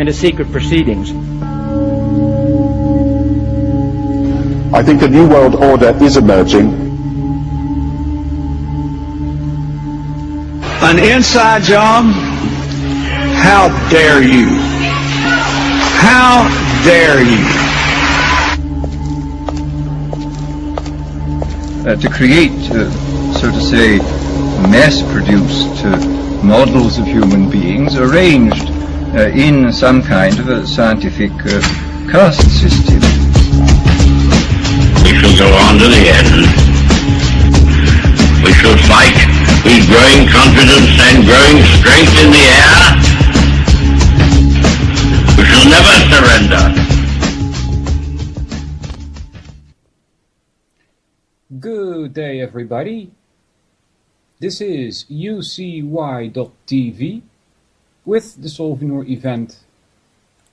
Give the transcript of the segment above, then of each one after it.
and to secret proceedings. I think a new world order is emerging. An inside job? How dare you? How dare you? To create, so to say, mass-produced models of human beings arranged in some kind of a scientific caste system. We shall go on to the end. We shall fight with growing confidence and growing strength in the air. We shall never surrender. Good day, everybody. This is UCY.tv with the Solvinur Event.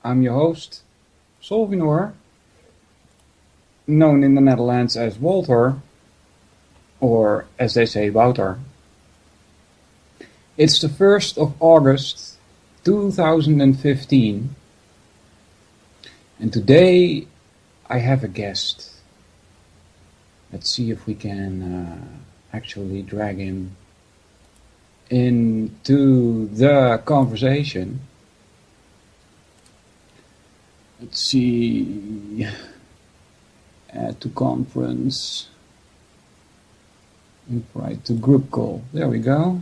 I'm your host, Solvinur, known in the Netherlands as Walter, or as they say, Wouter. It's the 1st of August 2015, and today I have a guest. Let's see if we can actually drag him into the conversation. Let's see. Add to conference. Invite to group call. There we go.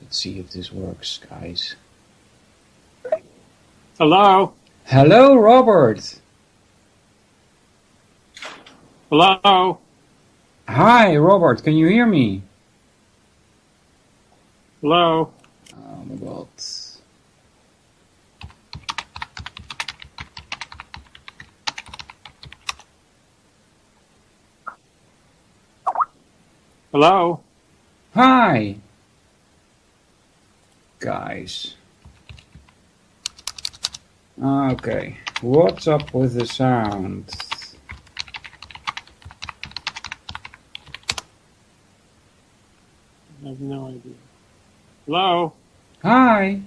Let's see if this works, guys. Hello. Hello, Robert. Hello. Hi, Robert. Can you hear me? Hello. Oh my God. Hello. Hi. Guys. Okay. What's up with the sound? I have no idea. Hello. Hi.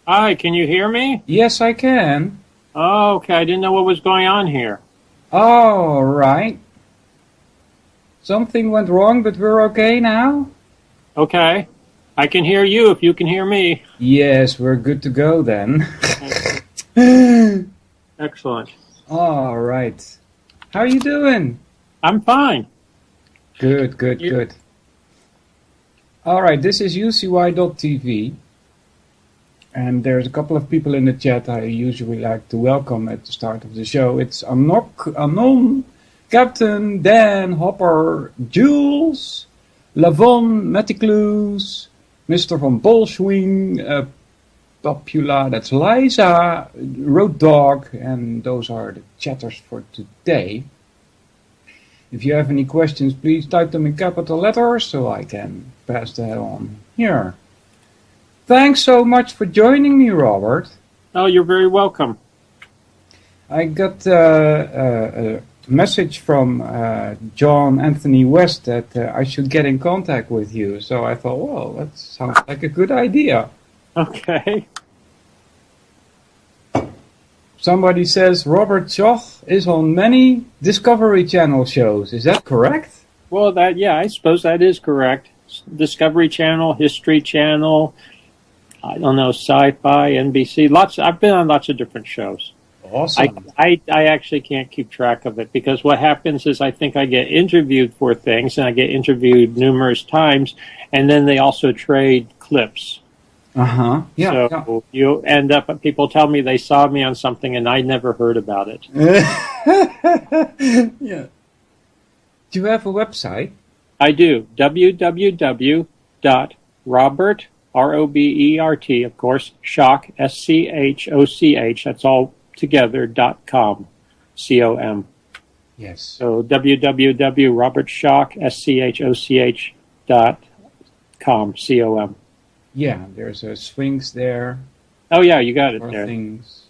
Hi, can you hear me? Yes, I can. Oh, okay. I didn't know what was going on here. All right. Something went wrong, but we're okay now? Okay. I can hear you if you can hear me. Yes, we're good to go then. Excellent. All right. How are you doing? I'm fine. Good, good, good. All right, this is UCY.tv. And there's a couple of people in the chat I usually like to welcome at the start of the show. It's Anon, Captain, Dan, Hopper, Jules, Lavon, Meticlus, Mr. Van Bolswing, Popula, that's Liza, Road Dog, and those are the chatters for today. If you have any questions, please type them in capital letters so I can pass that on here. Thanks so much for joining me, Robert. Oh, you're very welcome. I got a message from John Anthony West that I should get in contact with you. So I thought, well, that sounds like a good idea. Okay. Somebody says Robert Schoch is on many Discovery Channel shows. Is that correct? Well, yeah, I suppose that is correct. Discovery Channel, History Channel, I don't know, Sci-Fi, NBC. I've been on lots of different shows. Awesome. I actually can't keep track of it because what happens is I think I get interviewed for things and I get interviewed numerous times, and then they also trade clips. Uh-huh. Yeah. So you end up, people tell me they saw me on something and I never heard about it. Yeah. Do you have a website? I do. www.robert, R-O-B-E-R-T, of course, Schoch, S-C-H-O-C-H, that's all together, .com, C-O-M. Yes. So www.robertschoch, S-C-H-O-C-H.com, C-O-M. Yeah, there's a Sphinx there. Oh yeah, you got it there. Things.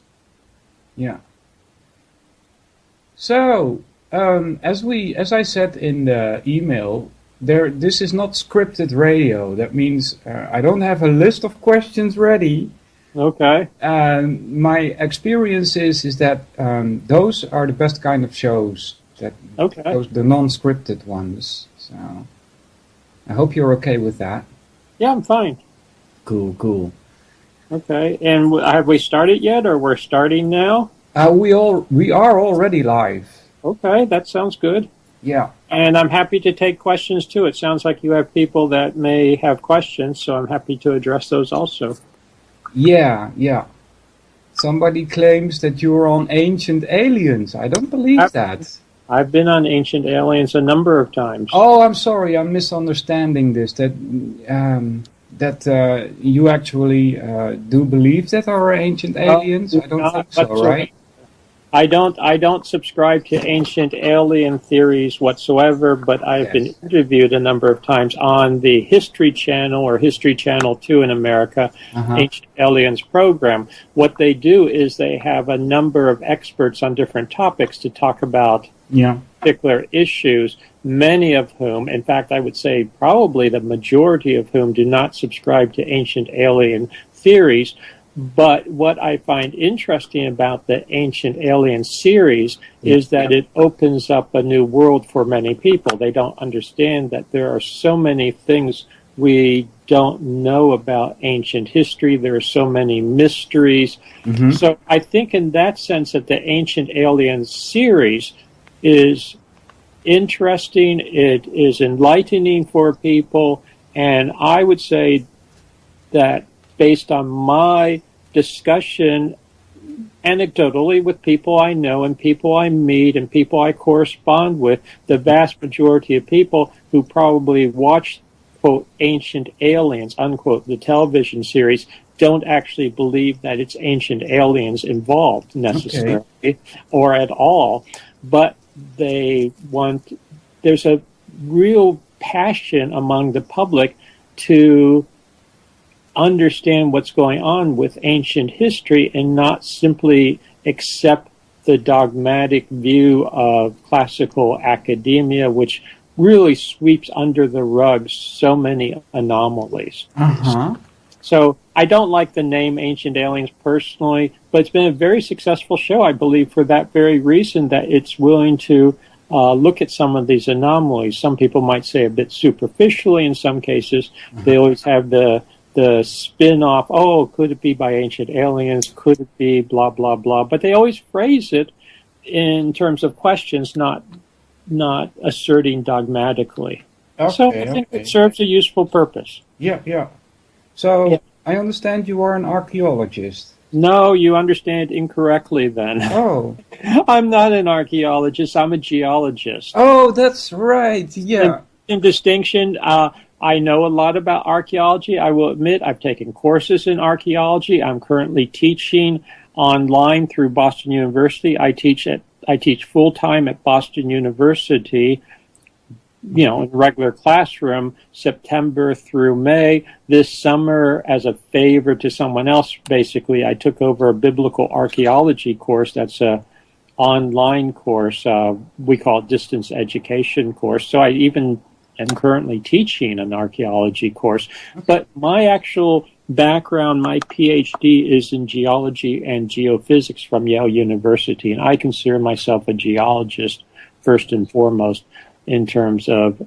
Yeah. So, as I said in the email, This is not scripted radio. That means I don't have a list of questions ready. Okay. My experience is that those are the best kind of shows. The non-scripted ones. So I hope you're okay with that. Yeah, I'm fine. Cool. Okay. And have we started yet, or we're starting now? We are already live. Okay, that sounds good. Yeah. And I'm happy to take questions too. It sounds like you have people that may have questions, so I'm happy to address those also. Yeah. Somebody claims that you're on Ancient Aliens. I don't believe that. I've been on Ancient Aliens a number of times. Oh, I'm sorry. I'm misunderstanding this. That you actually do believe that there are ancient aliens? I don't think so, right? I don't subscribe to ancient alien theories whatsoever, but I've been interviewed a number of times on the History Channel or History Channel 2 in America, Ancient Aliens program. What they do is they have a number of experts on different topics to talk about particular issues, many of whom, in fact, I would say probably the majority of whom do not subscribe to ancient alien theories. But what I find interesting about the Ancient Alien series is that it opens up a new world for many people. They don't understand that there are so many things we don't know about ancient history. There are so many mysteries. So I think in that sense that the Ancient Alien series is interesting. It is enlightening for people. And I would say that based on my discussion anecdotally with people I know and people I meet and people I correspond with, the vast majority of people who probably watch, quote, Ancient Aliens, unquote, the television series, don't actually believe that it's ancient aliens involved necessarily or at all. But there's a real passion among the public to understand what's going on with ancient history and not simply accept the dogmatic view of classical academia, which really sweeps under the rug so many anomalies. So I don't like the name Ancient Aliens personally, but it's been a very successful show, I believe, for that very reason, that it's willing to look at some of these anomalies. Some people might say a bit superficially in some cases. They always have the spin-off, could it be by ancient aliens? Could it be blah, blah, blah? But they always phrase it in terms of questions, not asserting dogmatically. So I think it serves a useful purpose. Yeah. So I understand you are an archaeologist. No, you understand incorrectly then. Oh. I'm not an archaeologist. I'm a geologist. Oh, that's right. Yeah. In distinction, I know a lot about archaeology. I will admit I've taken courses in archaeology. I'm currently teaching online through Boston University. I teach full-time at Boston University, in a regular classroom, September through May. This summer, as a favor to someone else, basically, I took over a biblical archaeology course. That's a online course. We call it distance education course. So I even am currently teaching an archaeology course. But my actual background, my PhD, is in geology and geophysics from Yale University. And I consider myself a geologist first and foremost in terms of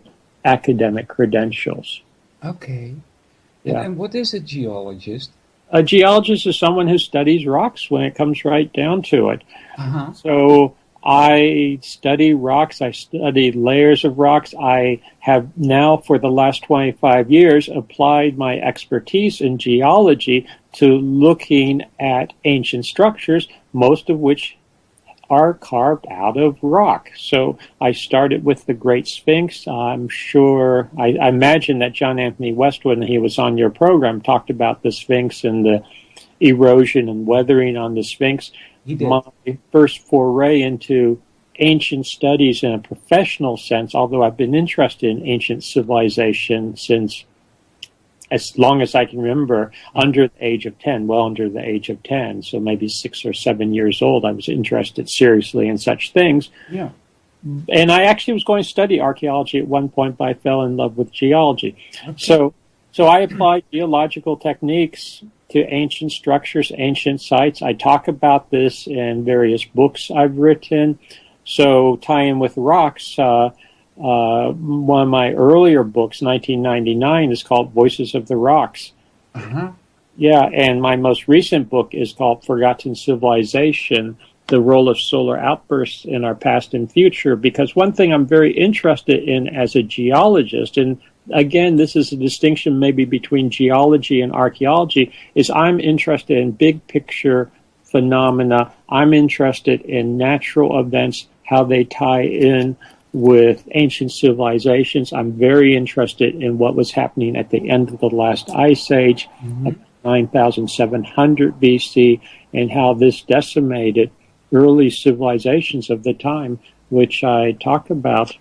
academic credentials. Okay. Yeah. And what is a geologist? A geologist is someone who studies rocks when it comes right down to it. So I study rocks. I study layers of rocks. I have now, for the last 25 years, applied my expertise in geology to looking at ancient structures, most of which are carved out of rock. So I started with the Great Sphinx. I'm sure, I imagine that John Anthony Westwood, when he was on your program, talked about the Sphinx and the erosion and weathering on the Sphinx. My first foray into ancient studies in a professional sense, although I've been interested in ancient civilization since as long as I can remember, under the age of 10, well under the age of 10, so maybe 6 or 7 years old, I was interested seriously in such things. Yeah. and I actually was going to study archaeology at one point, but I fell in love with geology. Okay. So I applied geological techniques to ancient structures, ancient sites. I talk about this in various books I've written. So tying with rocks, one of my earlier books, 1999, is called Voices of the Rocks. Uh-huh. Yeah, and my most recent book is called Forgotten Civilization, the role of solar outbursts in our past and future, because one thing I'm very interested in as a geologist, and again, this is a distinction maybe between geology and archaeology, is I'm interested in big picture phenomena. I'm interested in natural events, how they tie in with ancient civilizations. I'm very interested in what was happening at the end of the last ice age, 9,700 BC, and how this decimated early civilizations of the time, which I talk about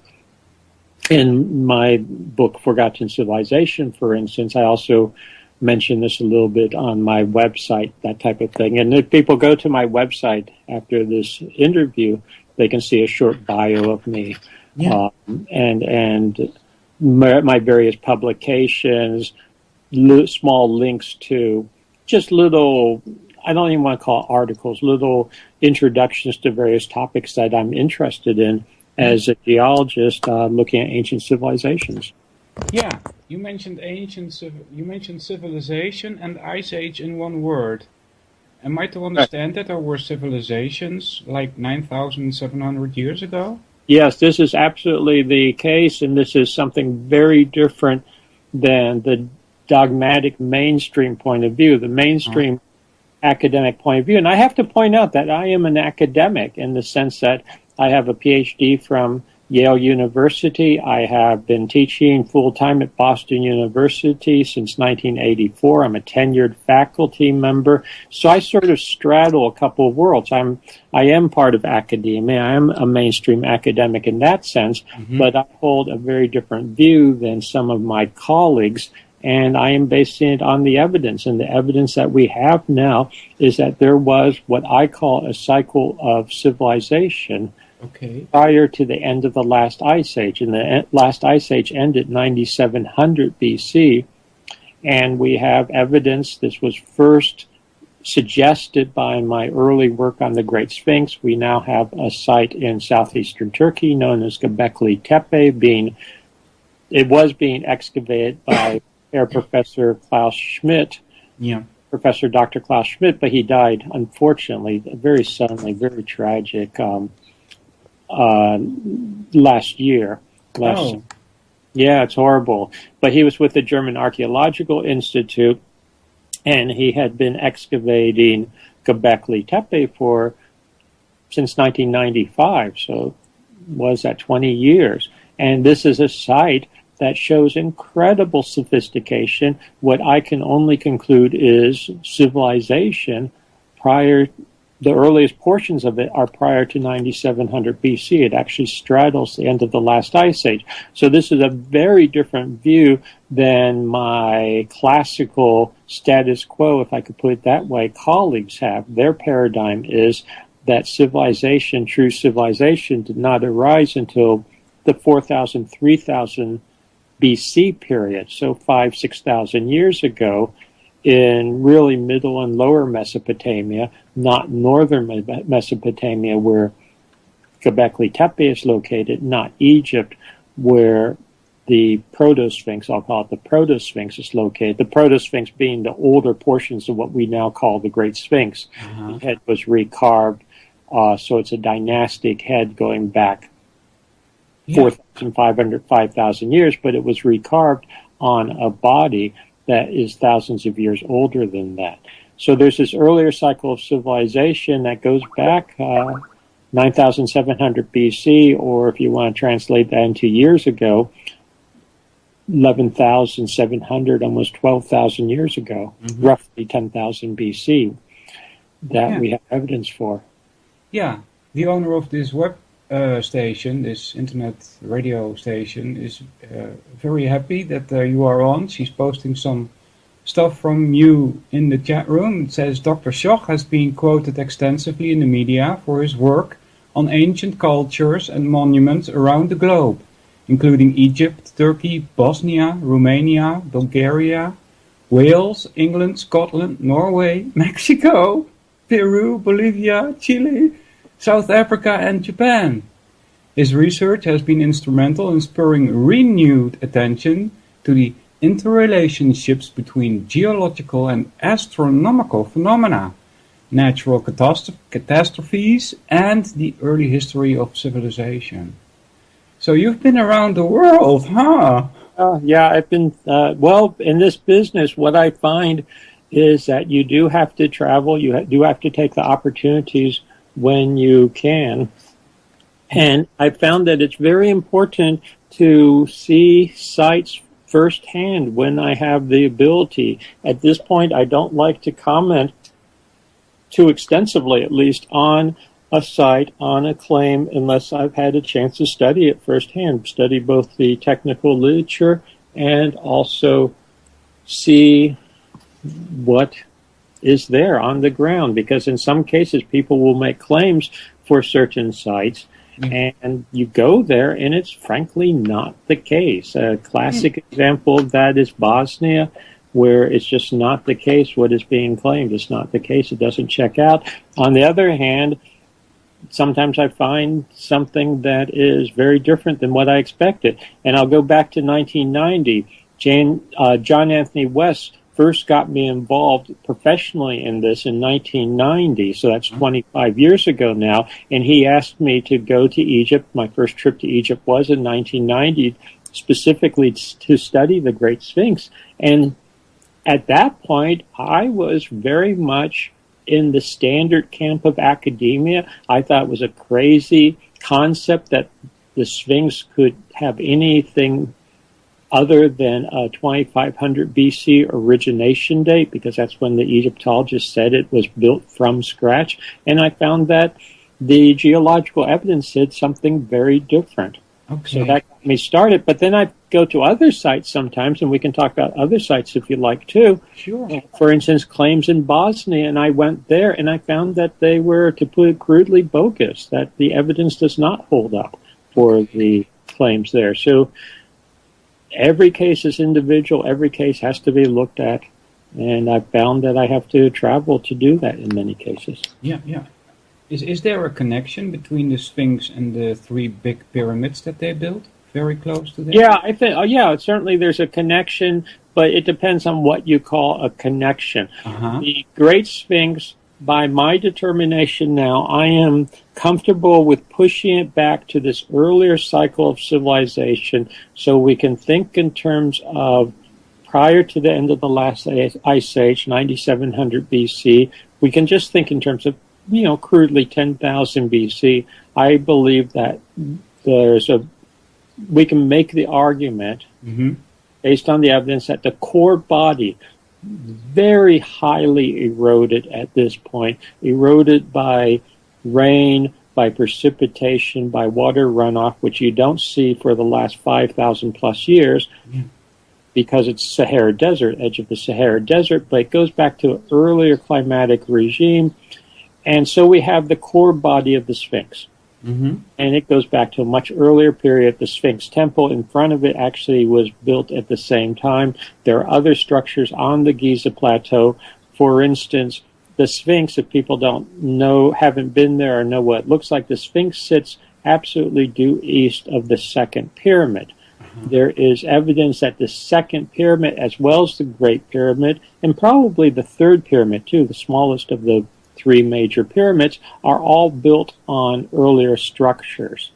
in my book, Forgotten Civilization, for instance. I also mention this a little bit on my website, that type of thing. And if people go to my website after this interview, they can see a short bio of me, and my various publications, small links to just little, I don't even want to call it articles, little introductions to various topics that I'm interested in as a geologist looking at ancient civilizations. Yeah, you mentioned civilization and ice age in one word. Am I to understand that there were civilizations like 9,700 years ago? Yes, this is absolutely the case, and this is something very different than the dogmatic mainstream point of view, the mainstream academic point of view. And I have to point out that I am an academic in the sense that I have a PhD from Yale University. I have been teaching full-time at Boston University since 1984. I'm a tenured faculty member. So I sort of straddle a couple of worlds. I am part of academia. I am a mainstream academic in that sense, but I hold a very different view than some of my colleagues, and I am basing it on the evidence. And the evidence that we have now is that there was what I call a cycle of civilization prior to the end of the last ice age. And the last ice age ended 9,700 BC. And we have evidence. This was first suggested by my early work on the Great Sphinx. We now have a site in southeastern Turkey known as Göbekli Tepe it was being excavated by Air Professor Klaus Schmidt, Professor Dr. Klaus Schmidt, but he died, unfortunately, very suddenly, very tragic, last year. Yeah, it's horrible. But he was with the German Archaeological Institute, and he had been excavating Göbekli Tepe since 1995, so was that 20 years. And this is a site that shows incredible sophistication. What I can only conclude is civilization the earliest portions of it are prior to 9,700 BC. It actually straddles the end of the last ice age. So this is a very different view than my classical status quo, if I could put it that way, colleagues have. Their paradigm is that civilization, true civilization, did not arise until the 4,000, 3,000 BC period, so 5,000, 6,000 years ago, in really middle and lower Mesopotamia, not northern Mesopotamia where Göbekli Tepe is located, not Egypt where the Proto-Sphinx, I'll call it the Proto-Sphinx, is located. The Proto-Sphinx being the older portions of what we now call the Great Sphinx. The head was recarved, so it's a dynastic head going back 4,500, 5,000 years, but it was recarved on a body that is thousands of years older than that. So there's this earlier cycle of civilization that goes back 9,700 BC, or if you want to translate that into years ago, 11,700, almost 12,000 years ago, roughly 10,000 BC, that we have evidence for. Yeah, the owner of this web station, this internet radio station, is very happy that you are on. She's posting some stuff from you in the chat room. It says Dr. Schoch has been quoted extensively in the media for his work on ancient cultures and monuments around the globe, including Egypt, Turkey, Bosnia, Romania, Bulgaria, Wales, England, Scotland, Norway, Mexico, Peru, Bolivia, Chile, South Africa, and Japan. His research has been instrumental in spurring renewed attention to the interrelationships between geological and astronomical phenomena, natural catastrophes, and the early history of civilization. So you've been around the world, huh? Yeah, I've been, well, in this business, what I find is that you do have to travel, you do have to take the opportunities when you can. And I found that it's very important to see sites firsthand when I have the ability. At this point, I don't like to comment too extensively, at least, on a site, on a claim, unless I've had a chance to study it firsthand, study both the technical literature and also see what is there on the ground. Because in some cases, people will make claims for certain sites, and you go there, and it's frankly not the case. A classic example of that is Bosnia, where it's just not the case. What is being claimed is not the case. It doesn't check out. On the other hand, sometimes I find something that is very different than what I expected. And I'll go back to 1990. John Anthony West first got me involved professionally in this in 1990, so that's 25 years ago now, and he asked me to go to Egypt. My first trip to Egypt was in 1990, specifically to study the Great Sphinx. And at that point, I was very much in the standard camp of academia. I thought it was a crazy concept that the Sphinx could have anything other than a 2500 BC origination date, because that's when the Egyptologists said it was built from scratch. And I found that the geological evidence said something very different. Okay. So that got me started. But then I go to other sites sometimes, and we can talk about other sites if you like too. Sure. For instance, claims in Bosnia, and I went there and I found that they were, to put it crudely, bogus, that the evidence does not hold up for the claims there. So every case is individual. Every case has to be looked at. And I found that I have to travel to do that in many cases. Yeah, yeah. Is there a connection between the Sphinx and the three big pyramids that they built? Very close to that? Yeah, I think. Certainly there's a connection, but it depends on what you call a connection. The Great Sphinx, by my determination now, I am comfortable with pushing it back to this earlier cycle of civilization, so we can think in terms of prior to the end of the last ice age, 9700 BC. We can just think in terms of, crudely 10,000 BC. I believe that we can make the argument based on the evidence that the core body very highly eroded at this point, eroded by rain, by precipitation, by water runoff, which you don't see for the last 5,000 plus years because it's Sahara Desert, edge of the Sahara Desert, but it goes back to an earlier climatic regime. And so we have the core body of the Sphinx. And it goes back to a much earlier period. The Sphinx Temple in front of it actually was built at the same time. There are other structures on the Giza Plateau. For instance, the Sphinx, if people don't know, haven't been there or know what it looks like, the Sphinx sits absolutely due east of the second pyramid. There is evidence that the second pyramid, as well as the Great Pyramid, and probably the third pyramid too, the smallest of the three major pyramids, are all built on earlier structures.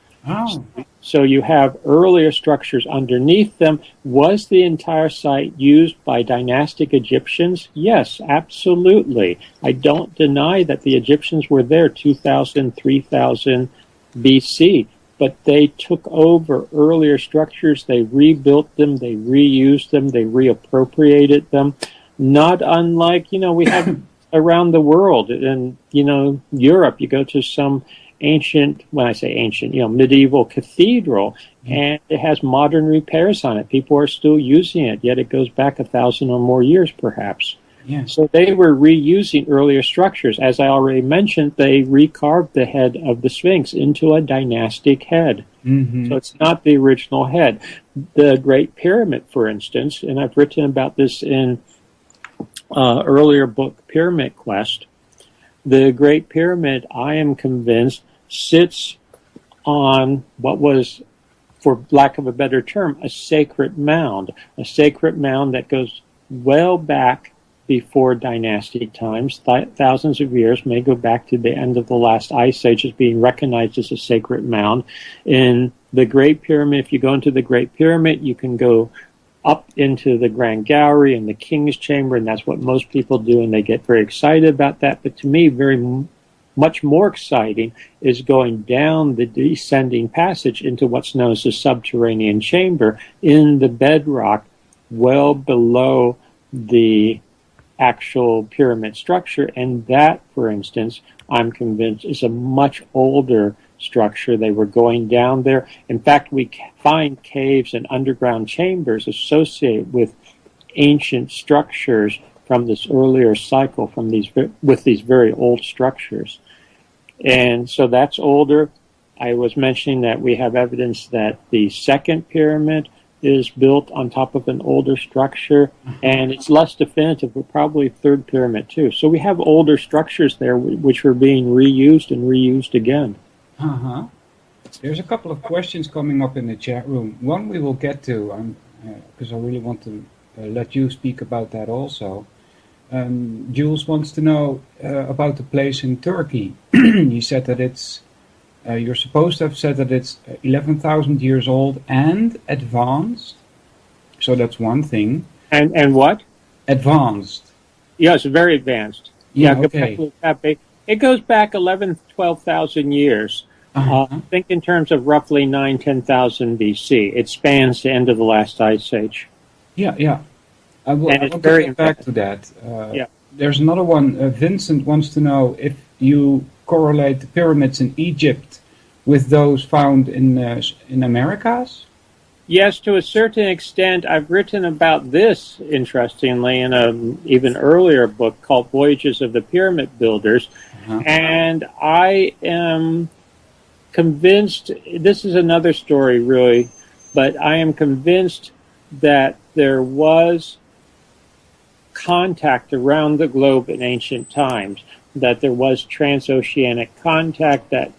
So you have earlier structures underneath them. Was the entire site used by dynastic Egyptians? Yes, absolutely. I don't deny that the Egyptians were there 2000, 3000 BC, but they took over earlier structures, they rebuilt them, they reused them, they reappropriated them. Not unlike, we have around the world. In, Europe, you go to some ancient, when I say ancient, medieval cathedral, and it has modern repairs on it. People are still using it, yet it goes back 1,000 or more years, perhaps. Yeah. So they were reusing earlier structures. As I already mentioned, they recarved the head of the Sphinx into a dynastic head. Mm-hmm. So it's not the original head. The Great Pyramid, for instance, and I've written about this in earlier book, Pyramid Quest. The Great Pyramid, I am convinced, sits on what was, for lack of a better term, a sacred mound that goes well back before dynastic times. Thousands of years, may go back to the end of the last ice age, as being recognized as a sacred mound. In the Great Pyramid, if you go into the Great Pyramid, you can go up into the Grand Gallery and the King's Chamber, and that's what most people do, and they get very excited about that. But to me, much more exciting is going down the descending passage into what's known as the subterranean chamber in the bedrock, well below the actual pyramid structure. And that, for instance, I'm convinced is a much older structure. They were going down there. In fact, we find caves and underground chambers associated with ancient structures from this earlier cycle, with these very old structures. And so that's older. I was mentioning that we have evidence that the second pyramid is built on top of an older structure, and it's less definitive, but probably third pyramid too. So we have older structures there which are being reused and reused again. Uh-huh. There's a couple of questions coming up in the chat room. One we will get to, because I really want to let you speak about that also. Jules wants to know about the place in Turkey. You said that it's, you're supposed to have said that it's 11,000 years old and advanced. So that's one thing. And what? Advanced. Yes, very advanced. Yeah, okay. It goes back 11,000, 12,000 years. Think in terms of roughly 10,000 BC. It spans the end of the last ice age. Yeah. I want to get back to that. There's another one. Vincent wants to know if you correlate the pyramids in Egypt with those found in Americas. Yes, to a certain extent. I've written about this, interestingly, in an even earlier book called Voyages of the Pyramid Builders. And I am convinced, this is another story really, but I am convinced that there was contact around the globe in ancient times, that there was transoceanic contact, that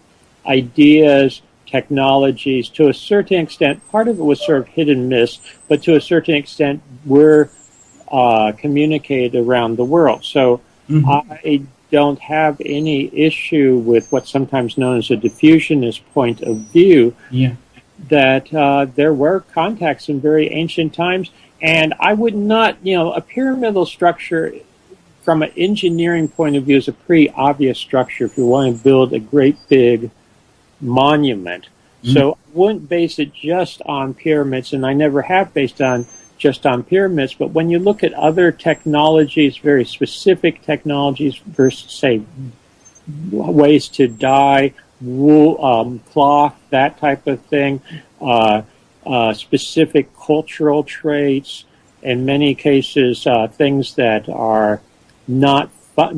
ideas, technologies, to a certain extent, part of it was sort of hit and miss, but to a certain extent were communicated around the world. So I don't have any issue with what's sometimes known as a diffusionist point of view, that there were contacts in very ancient times. And I would not, a pyramidal structure from an engineering point of view is a pretty obvious structure if you want to build a great big monument. So I wouldn't base it just on pyramids, and I never have based on just on pyramids. But when you look at other technologies, very specific technologies versus, say, ways to dye, wool, cloth, that type of thing, specific cultural traits, in many cases things that are not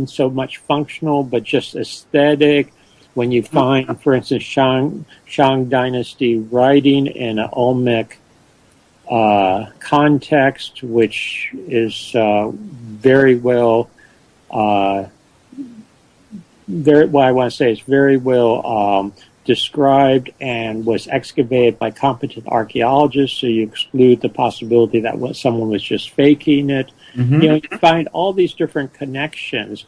so much functional but just aesthetic. When you find, for instance, Shang Dynasty writing in an Olmec context, which is very well, what I want to say is very well described and was excavated by competent archaeologists, so you exclude the possibility that someone was just faking it. You find all these different connections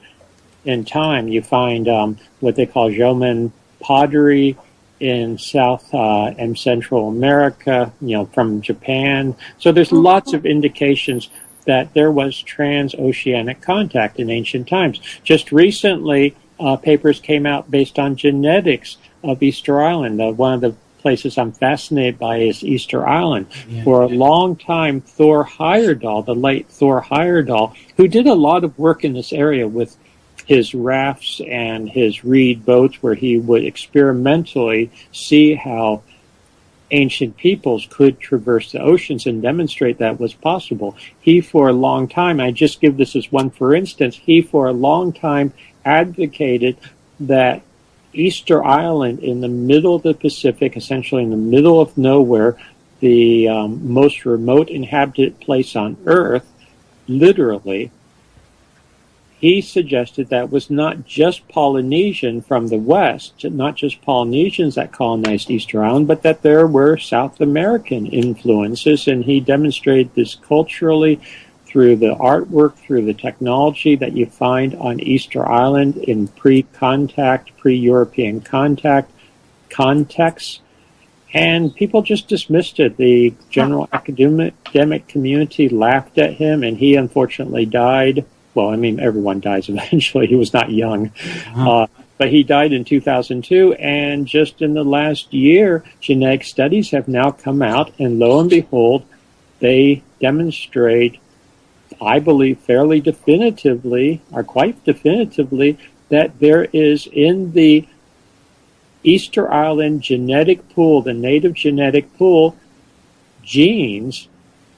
in time. You find what they call Jomon pottery in South and Central America, from Japan. So there's lots of indications that there was transoceanic contact in ancient times. Just recently, papers came out based on genetics of Easter Island. One of the places I'm fascinated by is Easter Island. For a long time, Thor Heyerdahl, the late Thor Heyerdahl, who did a lot of work in this area with his rafts and his reed boats, where he would experimentally see how ancient peoples could traverse the oceans and demonstrate that was possible. He, for a long time, I just give this as one for instance, he for a long time advocated that Easter Island in the middle of the Pacific, essentially in the middle of nowhere, the most remote inhabited place on Earth, literally, he suggested that was not just Polynesian from the west, not just Polynesians that colonized Easter Island, but that there were South American influences, and he demonstrated this culturally through the artwork, through the technology that you find on Easter Island in pre-contact, pre-European contact contexts. And people just dismissed it. The general academic community laughed at him, and he unfortunately died. Well, I mean, everyone dies eventually. He was not young. But he died in 2002, and just in the last year, genetic studies have now come out, and lo and behold, they demonstrate, I believe fairly definitively, or quite definitively, that there is in the Easter Island genetic pool, the native genetic pool, genes,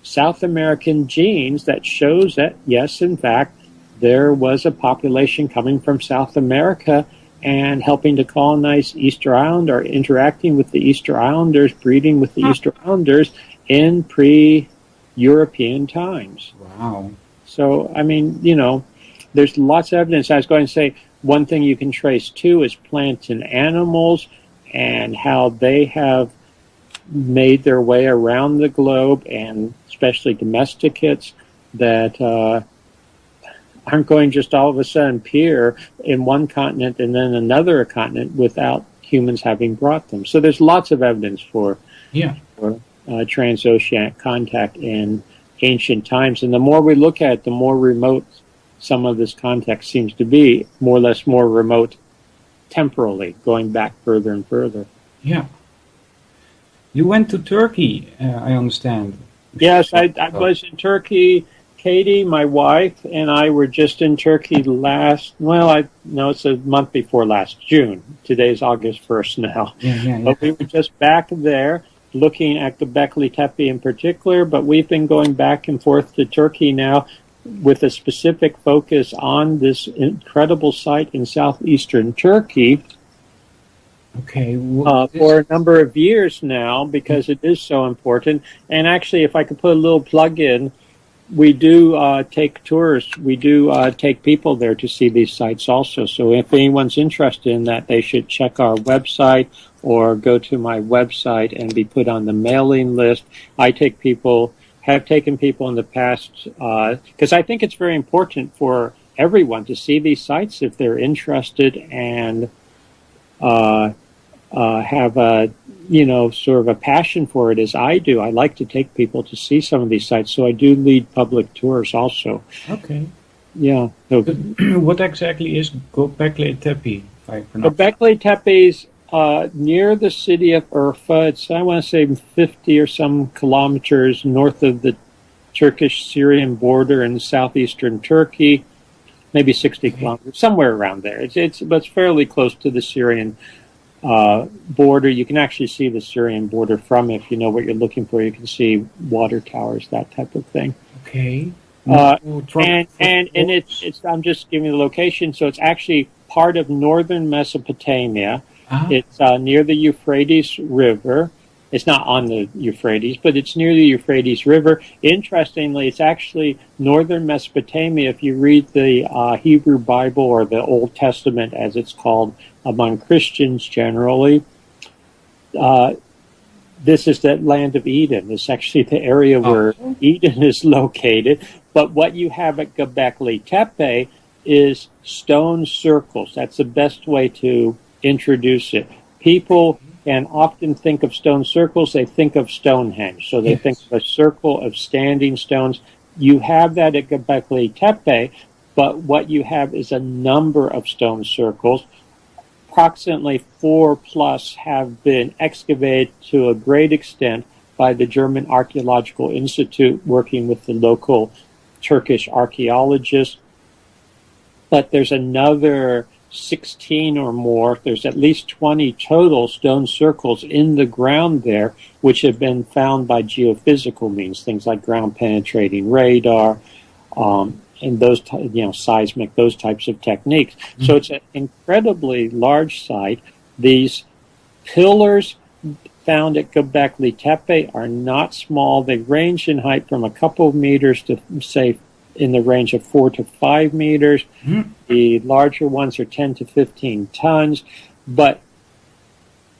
South American genes that shows that, yes, in fact, there was a population coming from South America and helping to colonize Easter Island or interacting with the Easter Islanders, breeding with the Easter Islanders in pre-European times. Wow. So, I mean, you know, there's lots of evidence. I was going to say one thing you can trace too is plants and animals and how they have made their way around the globe, and especially domesticates that aren't going just all of a sudden appear in one continent and then another continent without humans having brought them. So there's lots of evidence for transoceanic contact in ancient times. And the more we look at it, the more remote some of this context seems to be, more or less more remote temporally, going back further and further. Yeah. You went to Turkey, I understand. Yes, I was in Turkey. Katie, my wife, and I were just in Turkey it's a month before last, June. Today's August 1st now. Yeah. But we were just back there looking at Göbekli Tepe in particular, but we've been going back and forth to Turkey now with a specific focus on this incredible site in southeastern Turkey. Okay. For a number of years now, because it is so important. And actually, if I could put a little plug in, we do take tours. We do take people there to see these sites also. So if anyone's interested in that, they should check our website or go to my website and be put on the mailing list. Have taken people in the past, because I think it's very important for everyone to see these sites if they're interested and have a, sort of a passion for it as I do. I like to take people to see some of these sites, so I do lead public tours also. Okay. Yeah. So, what exactly is Göbekli Tepe? Göbekli Tepe's near the city of Urfa. It's, I want to say, 50 or some kilometers north of the Turkish-Syrian border in southeastern Turkey, maybe 60 kilometers, somewhere around there. It's fairly close to the Syrian border. You can actually see the Syrian border from it if you know what you're looking for. You can see water towers, that type of thing. Okay. And it's I'm just giving you the location. So it's actually part of northern Mesopotamia. It's near the Euphrates River. It's not on the Euphrates, but it's near the Euphrates River. Interestingly, it's actually northern Mesopotamia. If you read the Hebrew Bible, or the Old Testament as it's called among Christians generally, this is the land of Eden. It's actually the area where Eden is located. But what you have at Göbekli Tepe is stone circles. That's the best way to introduce it. People can often think of stone circles, they think of Stonehenge. So they think of a circle of standing stones. You have that at Göbekli Tepe, but what you have is a number of stone circles. Approximately 4 plus have been excavated to a great extent by the German Archaeological Institute, working with the local Turkish archaeologists. But there's another 16 or more. There's at least 20 total stone circles in the ground there, which have been found by geophysical means, things like ground penetrating radar, and those, seismic, those types of techniques. Mm-hmm. So it's an incredibly large site. These pillars found at Göbekli Tepe are not small. They range in height from a couple of meters to, say, in the range of 4 to 5 meters. Mm-hmm. The larger ones are 10 to 15 tons. But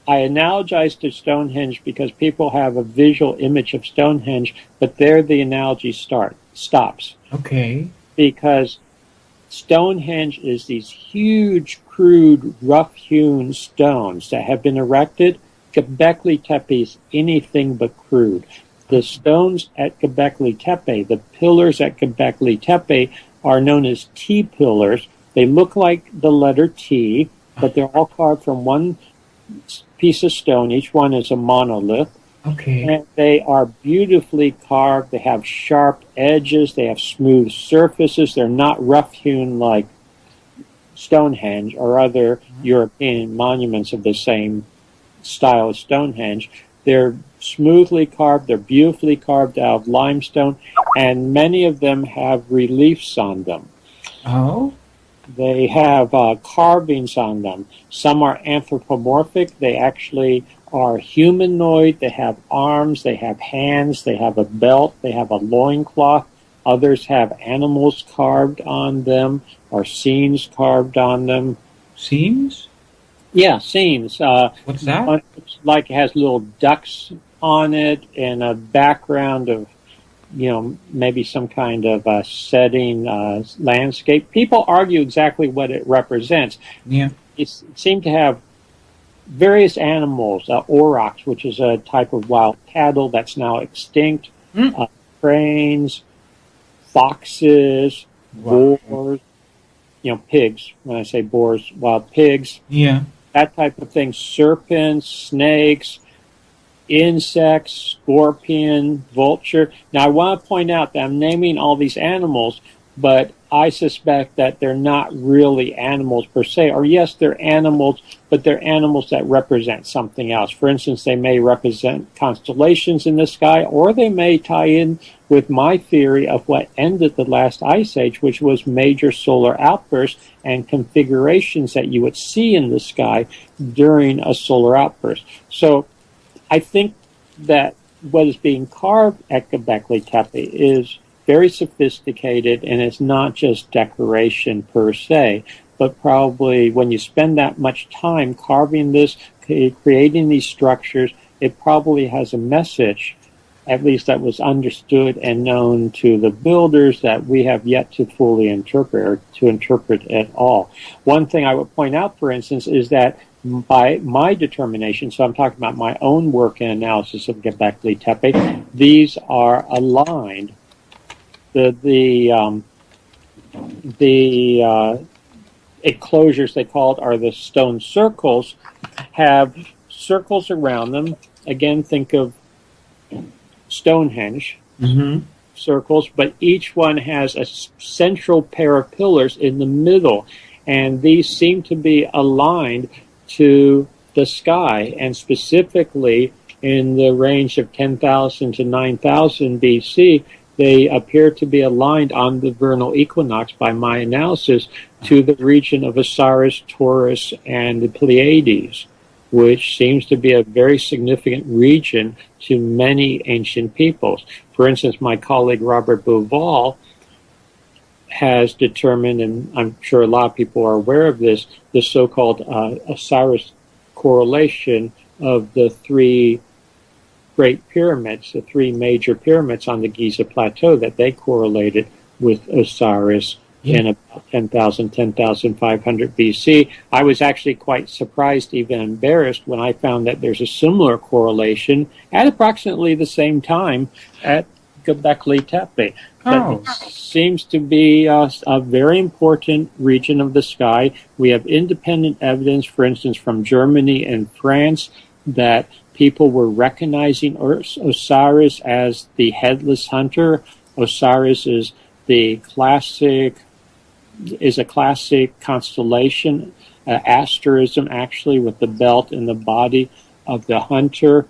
I analogize to Stonehenge because people have a visual image of Stonehenge, but there the analogy stops. Okay. Because Stonehenge is these huge, crude, rough-hewn stones that have been erected. Göbekli Tepe is anything but crude. The stones at Göbekli Tepe, the pillars at Göbekli Tepe, are known as T pillars. They look like the letter T, but they're all carved from one piece of stone. Each one is a monolith. Okay. And they are beautifully carved. They have sharp edges. They have smooth surfaces. They're not rough-hewn like Stonehenge or other European monuments of the same style as Stonehenge. They're smoothly carved. They're beautifully carved out of limestone, and many of them have reliefs on them. Oh? They have carvings on them. Some are anthropomorphic. They actually are humanoid. They have arms. They have hands. They have a belt. They have a loincloth. Others have animals carved on them or scenes carved on them. Scenes? Yeah, scenes. What's that? Like it has little ducks on it and a background of, maybe some kind of setting, landscape. People argue exactly what it represents. Yeah. It seemed to have various animals, aurochs, which is a type of wild cattle that's now extinct, cranes, foxes, boars, pigs. When I say boars, wild pigs. Yeah. That type of thing. Serpents, snakes, insects, scorpion, vulture. Now, I want to point out that I'm naming all these animals, but I suspect that they're not really animals per se. Or yes, they're animals, but they're animals that represent something else. For instance, they may represent constellations in the sky, or they may tie in with my theory of what ended the last ice age, which was major solar outbursts and configurations that you would see in the sky during a solar outburst. So I think that what is being carved at Göbekli Tepe is very sophisticated, and it's not just decoration per se, but probably when you spend that much time carving this, creating these structures, it probably has a message, at least that was understood and known to the builders, that we have yet to fully interpret or to interpret at all. One thing I would point out, for instance, is that by my determination, so I'm talking about my own work and analysis of Göbekli Tepe, these are aligned. The enclosures, they call it, are the stone circles, have circles around them. Again, think of Stonehenge circles, but each one has a central pair of pillars in the middle, and these seem to be aligned to the sky, and specifically in the range of 10,000 to 9,000 BC, they appear to be aligned on the vernal equinox, by my analysis, to the region of Osiris, Taurus, and the Pleiades, which seems to be a very significant region to many ancient peoples. For instance, my colleague Robert Bouval has determined, and I'm sure a lot of people are aware of this, the so-called Osiris correlation of the three great pyramids, the three major pyramids on the Giza Plateau, that they correlated with Osiris in about 10,000, 10,500 BC. I was actually quite surprised, even embarrassed, when I found that there's a similar correlation at approximately the same time at Göbekli Tepe. But it seems to be a very important region of the sky. We have independent evidence, for instance, from Germany and France, that people were recognizing Osiris as the headless hunter. Osiris is the classic is a classic constellation, asterism actually, with the belt and the body of the hunter.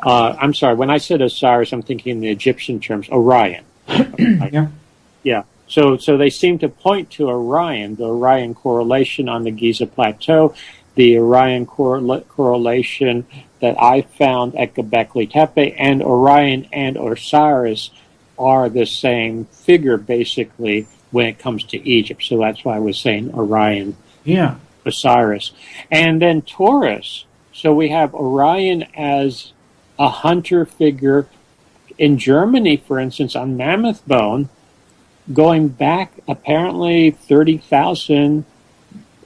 I'm sorry, when I said Osiris, I'm thinking in the Egyptian terms, Orion. Yeah. Yeah. So they seem to point to Orion, the Orion correlation on the Giza Plateau, the Orion correlation that I found at Göbekli Tepe, and Orion and Osiris are the same figure, basically, when it comes to Egypt. So that's why I was saying Orion, Yeah. Osiris. And then Taurus. So we have Orion as a hunter figure in Germany, for instance, on Mammoth Bone, going back apparently 30,000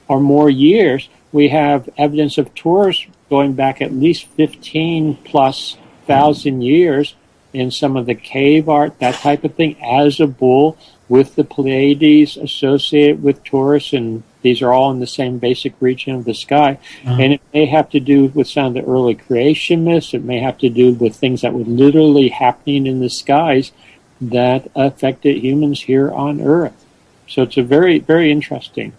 or more years. We have evidence of Taurus going back at least 15 plus thousand years in some of the cave art, that type of thing, as a bull with the Pleiades associated with Taurus, and these are all in the same basic region of the sky. And it may have to do with some of the early creation myths. It may have to do with things that were literally happening in the skies that affected humans here on Earth. So it's a very, very interesting.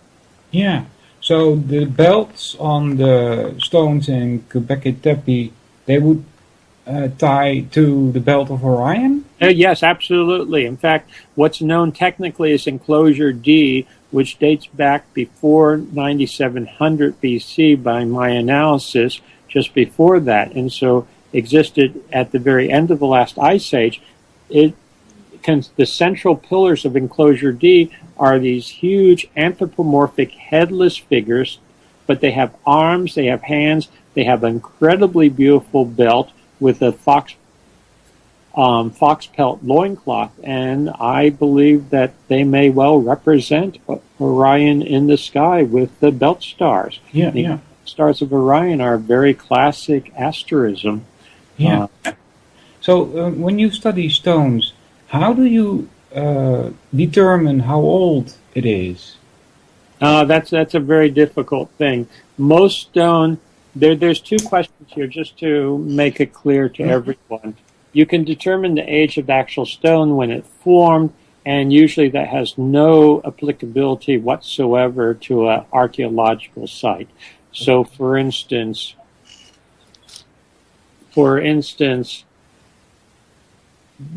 Yeah. So the belts on the stones in Göbekli Tepe, they would tie to the belt of Orion? Yes, absolutely. In fact, what's known technically as Enclosure D, which dates back before 9700 BC by my analysis, just before that, and so existed at the very end of the last ice age. The central pillars of Enclosure D are these huge anthropomorphic headless figures, but they have arms, they have hands, they have an incredibly beautiful belt with a fox pelt loincloth, and I believe that they may well represent Orion in the sky with the belt stars. Yeah, the stars of Orion are a very classic asterism. Yeah. So when you study stones, how do you determine how old it is? That's a very difficult thing. Most stone, there's two questions here, just to make it clear to everyone. You can determine the age of the actual stone when it formed, and usually that has no applicability whatsoever to an archaeological site. So, for instance,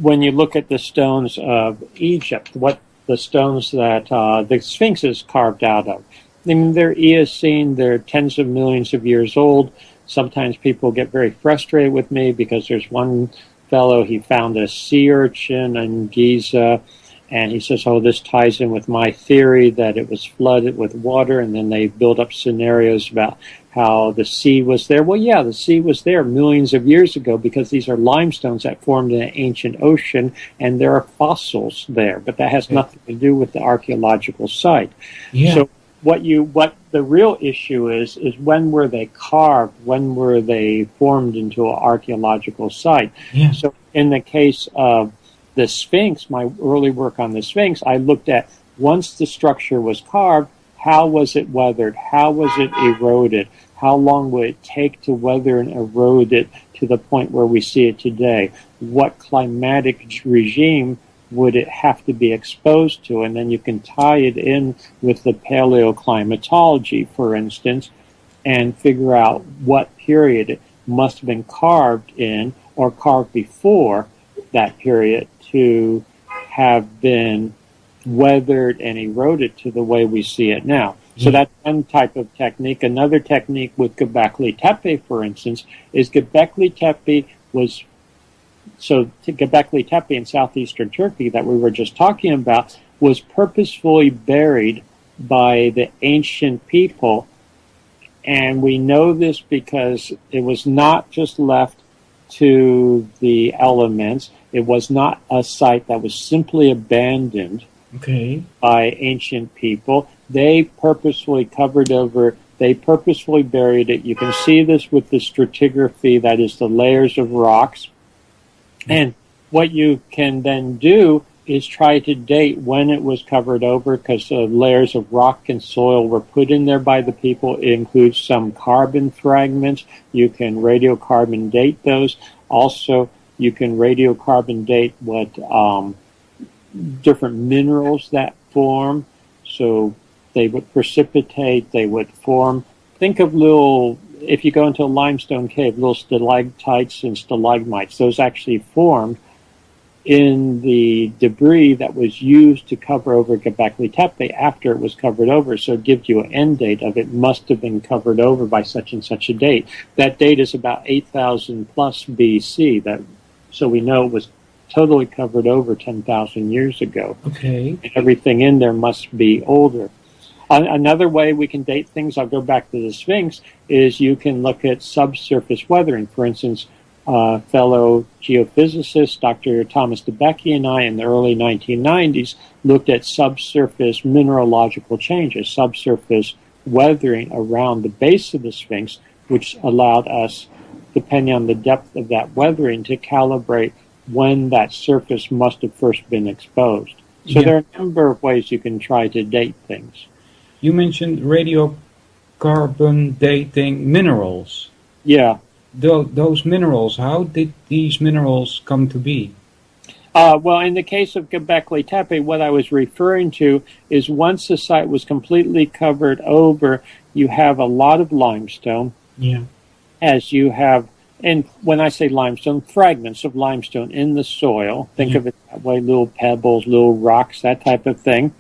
when you look at the stones of Egypt, what the stones that the Sphinx is carved out of, I mean, they're Eocene, they're tens of millions of years old. Sometimes people get very frustrated with me because there's one fellow, he found a sea urchin in Giza, and he says, oh, this ties in with my theory that it was flooded with water, and then they build up scenarios about how the sea was there. Well, yeah, the sea was there millions of years ago because these are limestones that formed in an ancient ocean, and there are fossils there, but that has nothing to do with the archaeological site. Yeah. So what the real issue is when were they carved? When were they formed into an archaeological site? Yeah. So in the case of the Sphinx, my early work on the Sphinx, I looked at once the structure was carved, how was it weathered? How was it eroded? How long would it take to weather and erode it to the point where we see it today? What climatic regime would it have to be exposed to? And then you can tie it in with the paleoclimatology, for instance, and figure out what period it must have been carved in or carved before that period to have been weathered and eroded to the way we see it now. So that's one type of technique. Another technique with Göbekli Tepe, for instance, is Göbekli Tepe was... So Göbekli Tepe in southeastern Turkey that we were just talking about was purposefully buried by the ancient people. And we know this because it was not just left to the elements. It was not a site that was simply abandoned by ancient people. They purposefully covered over, they purposefully buried it. You can see this with the stratigraphy, that is the layers of rocks. And what you can then do is try to date when it was covered over, because layers of rock and soil were put in there by the people. It includes some carbon fragments. You can radiocarbon date those. Also, you can radiocarbon date what different minerals that form. So they would precipitate, they would form. Think of little, if you go into a limestone cave, little stalactites and stalagmites. Those actually formed in the debris that was used to cover over Göbekli Tepe after it was covered over. So it gives you an end date of it must have been covered over by such and such a date. That date is about 8,000 plus BC. So we know it was totally covered over 10,000 years ago. Okay. And everything in there must be older. Another way we can date things, I'll go back to the Sphinx, is you can look at subsurface weathering. For instance, fellow geophysicist Dr. Thomas DeBecke and I in the early 1990s looked at subsurface mineralogical changes, subsurface weathering around the base of the Sphinx, which allowed us, depending on the depth of that weathering, to calibrate when that surface must have first been exposed. So there are a number of ways you can try to date things. You mentioned radiocarbon dating minerals. Yeah. Those minerals, how did these minerals come to be? Well, in the case of Göbekli Tepe, what I was referring to is once the site was completely covered over, you have a lot of limestone. Yeah. As you have, and when I say limestone, fragments of limestone in the soil. Think of it that way, little pebbles, little rocks, that type of thing.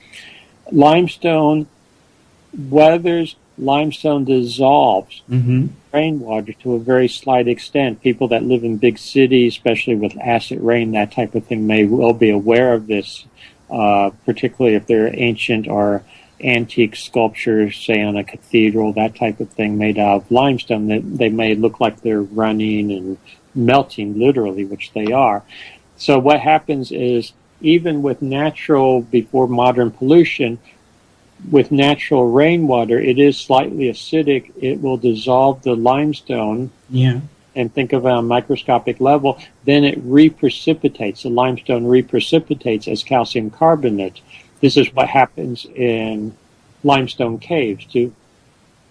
Limestone weathers, limestone dissolves rainwater to a very slight extent. People that live in big cities, especially with acid rain, that type of thing, may well be aware of this, particularly if they're ancient or antique sculptures, say on a cathedral, that type of thing made out of limestone, that they may look like they're running and melting literally, which they are. So what happens is, even with natural, before modern pollution, with natural rainwater, it is slightly acidic. It will dissolve the limestone. Yeah. And think of it on a microscopic level. Then it reprecipitates. The limestone reprecipitates as calcium carbonate. This is what happens in limestone caves to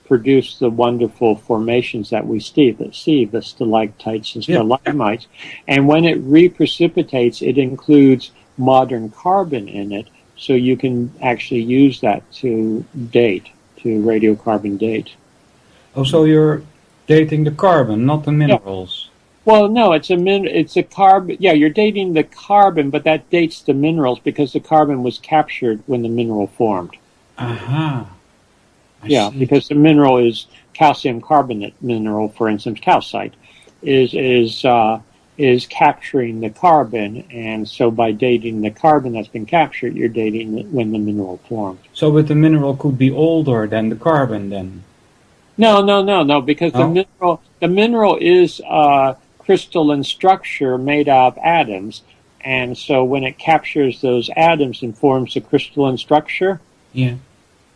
produce the wonderful formations that we see, the stalactites and stalagmites. And when it reprecipitates, it includes modern carbon in it. So you can actually use that to date, to radiocarbon date. Oh, so you're dating the carbon, not the minerals. Well, no, it's a carbon. Yeah, you're dating the carbon, but that dates the minerals because the carbon was captured when the mineral formed. Aha. I see. Because the mineral is calcium carbonate mineral, for instance, calcite, is capturing the carbon, and so by dating the carbon that's been captured, you're dating when the mineral formed. So, but the mineral could be older than the carbon, then? No, because the mineral is crystalline structure made out of atoms, and so when it captures those atoms and forms a crystalline structure,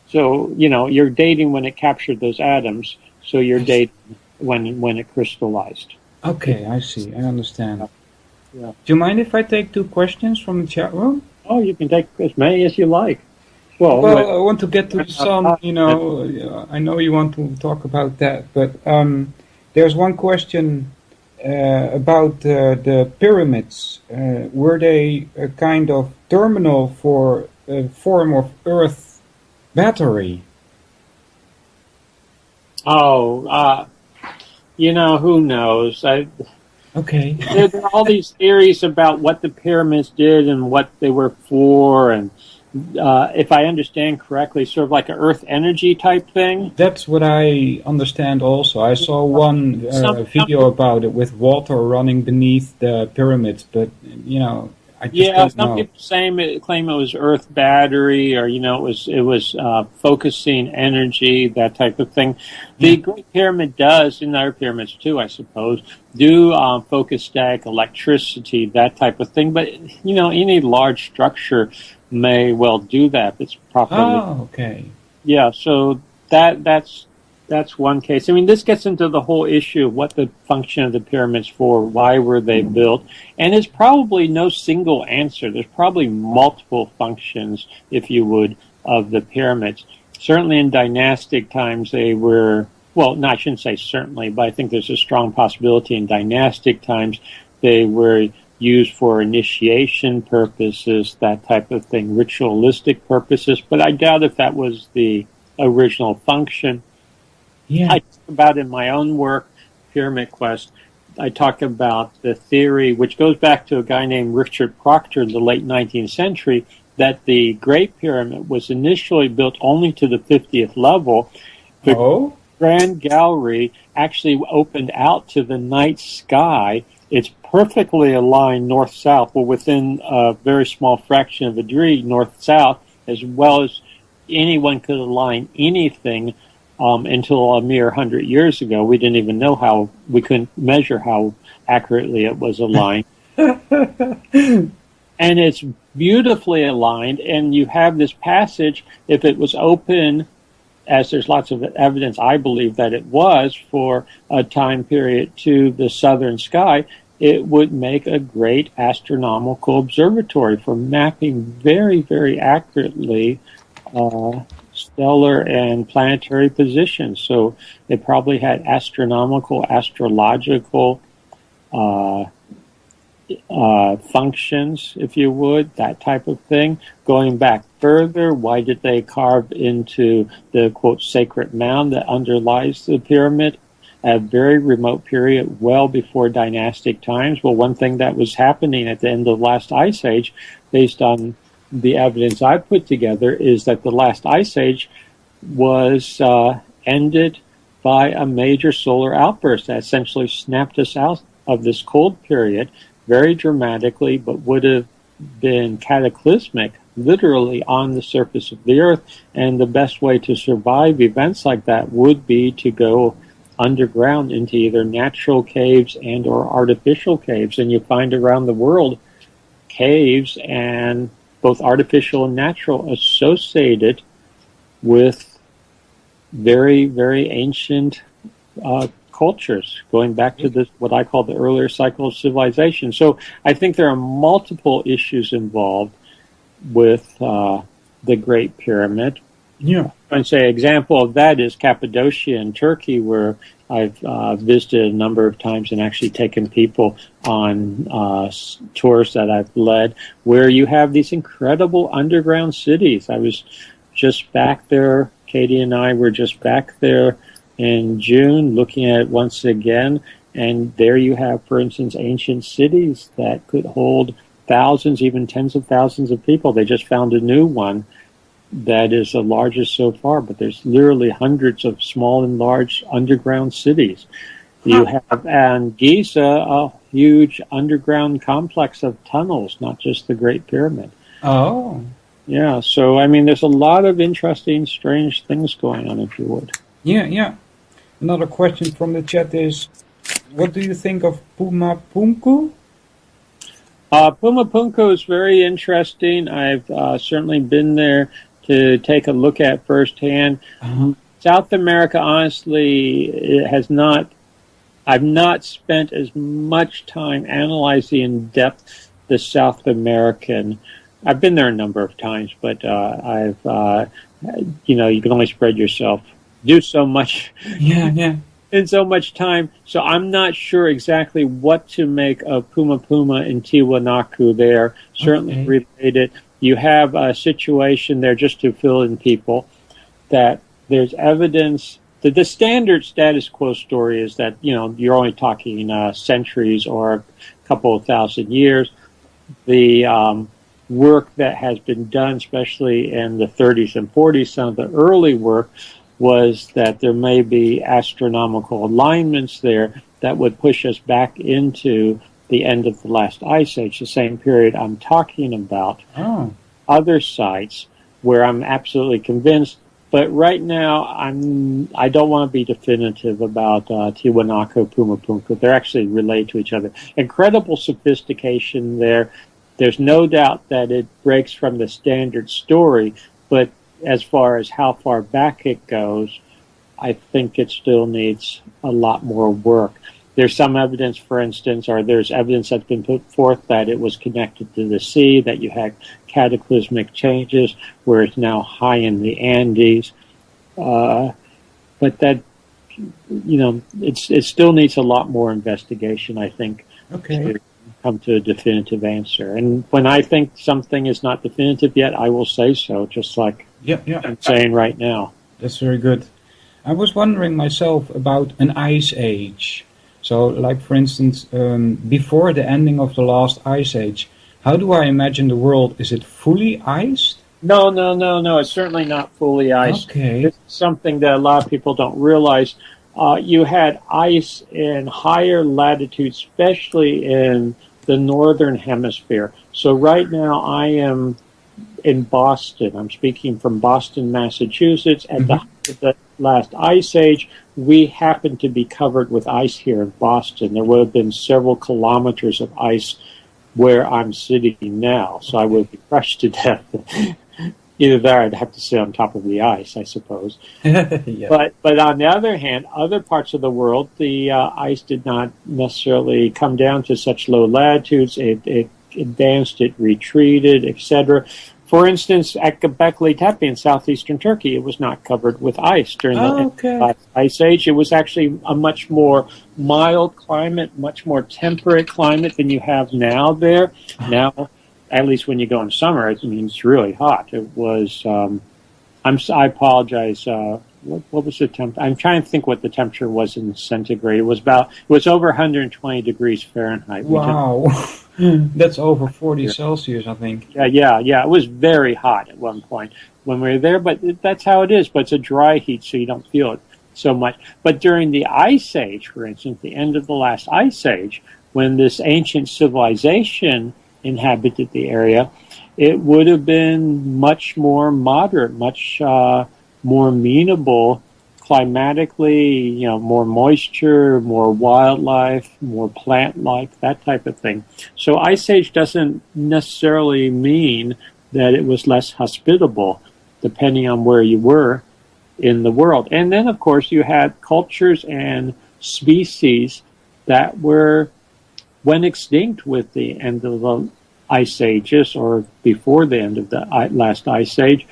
so you're dating when it captured those atoms, so you're dating when it crystallized. Okay, I see. I understand. Yeah. Do you mind if I take 2 questions from the chat room? Oh, you can take as many as you like. Well, I want to get to some, I know you want to talk about that, but there's one question about the pyramids. Were they a kind of terminal for a form of Earth battery? Who knows? Okay. There are all these theories about what the pyramids did and what they were for, and if I understand correctly, sort of like an Earth energy type thing. That's what I understand also. I saw one video about it with water running beneath the pyramids, but, I just don't know. Some people claim it was Earth battery, or it was focusing energy, that type of thing. The Great Pyramid does, and other pyramids too, I suppose, do focus static electricity, that type of thing. But any large structure may well do that. It's properly. Oh, okay. Yeah, so that's one case. I mean, this gets into the whole issue of what the function of the pyramids for, why were they built, and there's probably no single answer. There's probably multiple functions, if you would, of the pyramids. Certainly in dynastic times they were, I shouldn't say certainly, but I think there's a strong possibility in dynastic times they were used for initiation purposes, that type of thing, ritualistic purposes, but I doubt if that was the original function. Yeah. I talk about in my own work, Pyramid Quest, I talk about the theory, which goes back to a guy named Richard Proctor in the late 19th century, that the Great Pyramid was initially built only to the 50th level. The Grand Gallery actually opened out to the night sky. It's perfectly aligned north-south, well, within a very small fraction of a degree north-south, as well as anyone could align anything until a mere 100 years ago. We didn't even know how, we couldn't measure how accurately it was aligned. And it's beautifully aligned, and you have this passage, if it was open, as there's lots of evidence, I believe that it was, for a time period to the southern sky, it would make a great astronomical observatory for mapping very, very accurately stellar and planetary positions. So it probably had astronomical, astrological functions, if you would, that type of thing. Going back further, why did they carve into the, quote, sacred mound that underlies the pyramid at a very remote period, well before dynastic times? Well, one thing that was happening at the end of the last ice age, based on the evidence I put together, is that the last ice age was ended by a major solar outburst that essentially snapped us out of this cold period very dramatically, but would have been cataclysmic literally on the surface of the Earth. And the best way to survive events like that would be to go underground into either natural caves and or artificial caves. And you find around the world caves, and both artificial and natural, associated with very, very ancient cultures, going back to this, what I call the earlier cycle of civilization. So I think there are multiple issues involved with the Great Pyramid. Yeah. I'd say an example of that is Cappadocia in Turkey, where I've visited a number of times and actually taken people on tours that I've led, where you have these incredible underground cities. I was just back there, Katie and I were just back there in June looking at it once again, and there you have, for instance, ancient cities that could hold thousands, even tens of thousands of people. They just found a new one that is the largest so far, but there's literally hundreds of small and large underground cities. You have, and Giza, a huge underground complex of tunnels, not just the Great Pyramid. Oh. Yeah, so, I mean, there's a lot of interesting, strange things going on, if you would. Yeah, yeah. Another question from the chat is, what do you think of Puma Punku? Puma Punku is very interesting. I've certainly been there to take a look at firsthand. South America, honestly, it has not. I've not spent as much time analyzing in depth the South American. I've been there a number of times, but I've, you can only spread yourself, do so much. Yeah. In so much time, so I'm not sure exactly what to make of Puma Puma and Tiwanaku there. Certainly related. You have a situation there, just to fill in people, that there's evidence that the standard status quo story is that, you're only talking centuries or a couple of thousand years. The work that has been done, especially in the 30s and 40s, some of the early work, was that there may be astronomical alignments there that would push us back into the end of the last ice age, the same period I'm talking about. Other sites where I'm absolutely convinced, but right now I don't want to be definitive about Tiwanaku, Puma Punku. They're actually related to each other. Incredible sophistication there. There's no doubt that it breaks from the standard story, but as far as how far back it goes, I think it still needs a lot more work. There's some evidence, for instance, or there's evidence that's been put forth that it was connected to the sea, that you had cataclysmic changes, where it's now high in the Andes. But that, it still needs a lot more investigation, I think. Okay. come to a definitive answer. And when I think something is not definitive yet, I will say so, just like I'm saying right now. That's very good. I was wondering myself about an ice age. So, like for instance, before the ending of the last ice age, how do I imagine the world? Is it fully iced? No. It's certainly not fully iced. Okay. This is something that a lot of people don't realize. You had ice in higher latitudes, especially in the northern hemisphere. So right now I am in Boston. I'm speaking from Boston, Massachusetts. At the height of the last ice age, we happen to be covered with ice here in Boston. There would have been several kilometers of ice where I'm sitting now, so I would be crushed to death. Either there, I'd have to sit on top of the ice, I suppose. Yeah. But on the other hand, other parts of the world, the ice did not necessarily come down to such low latitudes. It advanced, it retreated, etc. For instance, at Göbekli Tepe in southeastern Turkey, it was not covered with ice during the ice age. It was actually a much more mild climate, much more temperate climate than you have now there. Now, at least when you go in summer, I mean, it's really hot. It was, I apologize, what was the temp? I'm trying to think what the temperature was in centigrade. It was over 120 degrees Fahrenheit. Wow. That's over 40 Celsius, I think. Yeah. It was very hot at one point when we were there, but that's how it is. But it's a dry heat, so you don't feel it so much. But during the Ice Age, for instance, the end of the last Ice Age, when this ancient civilization inhabited the area, it would have been much more moderate, much more amenable climatically, more moisture, more wildlife, more plant life, that type of thing. So Ice Age doesn't necessarily mean that it was less hospitable, depending on where you were in the world. And then, of course, you had cultures and species that went extinct with the end of the ice ages, or before the end of the last ice age,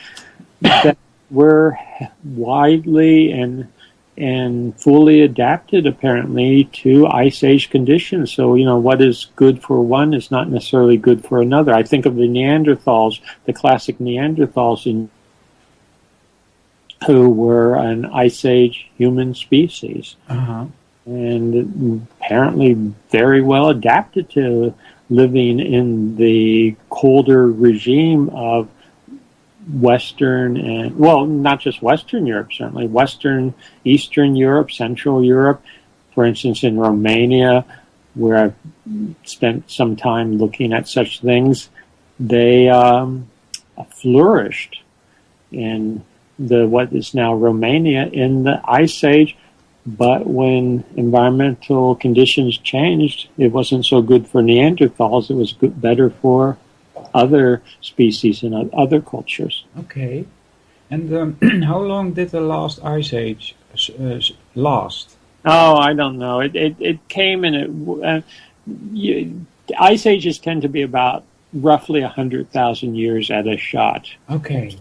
that were widely and fully adapted, apparently, to ice age conditions. So, what is good for one is not necessarily good for another. I think of the Neanderthals, the classic Neanderthals, who were an ice age human species. And apparently very well adapted to living in the colder regime of Western and, well, not just Western Europe, certainly Western, Eastern Europe, Central Europe. For instance, in Romania, where I've spent some time looking at such things, they flourished in what is now Romania in the Ice Age. But when environmental conditions changed, it wasn't so good for Neanderthals. It was better for other species and other cultures. Okay. And how long did the last ice age last? Oh, I don't know. It came and ice ages tend to be about roughly 100,000 years at a shot. Okay.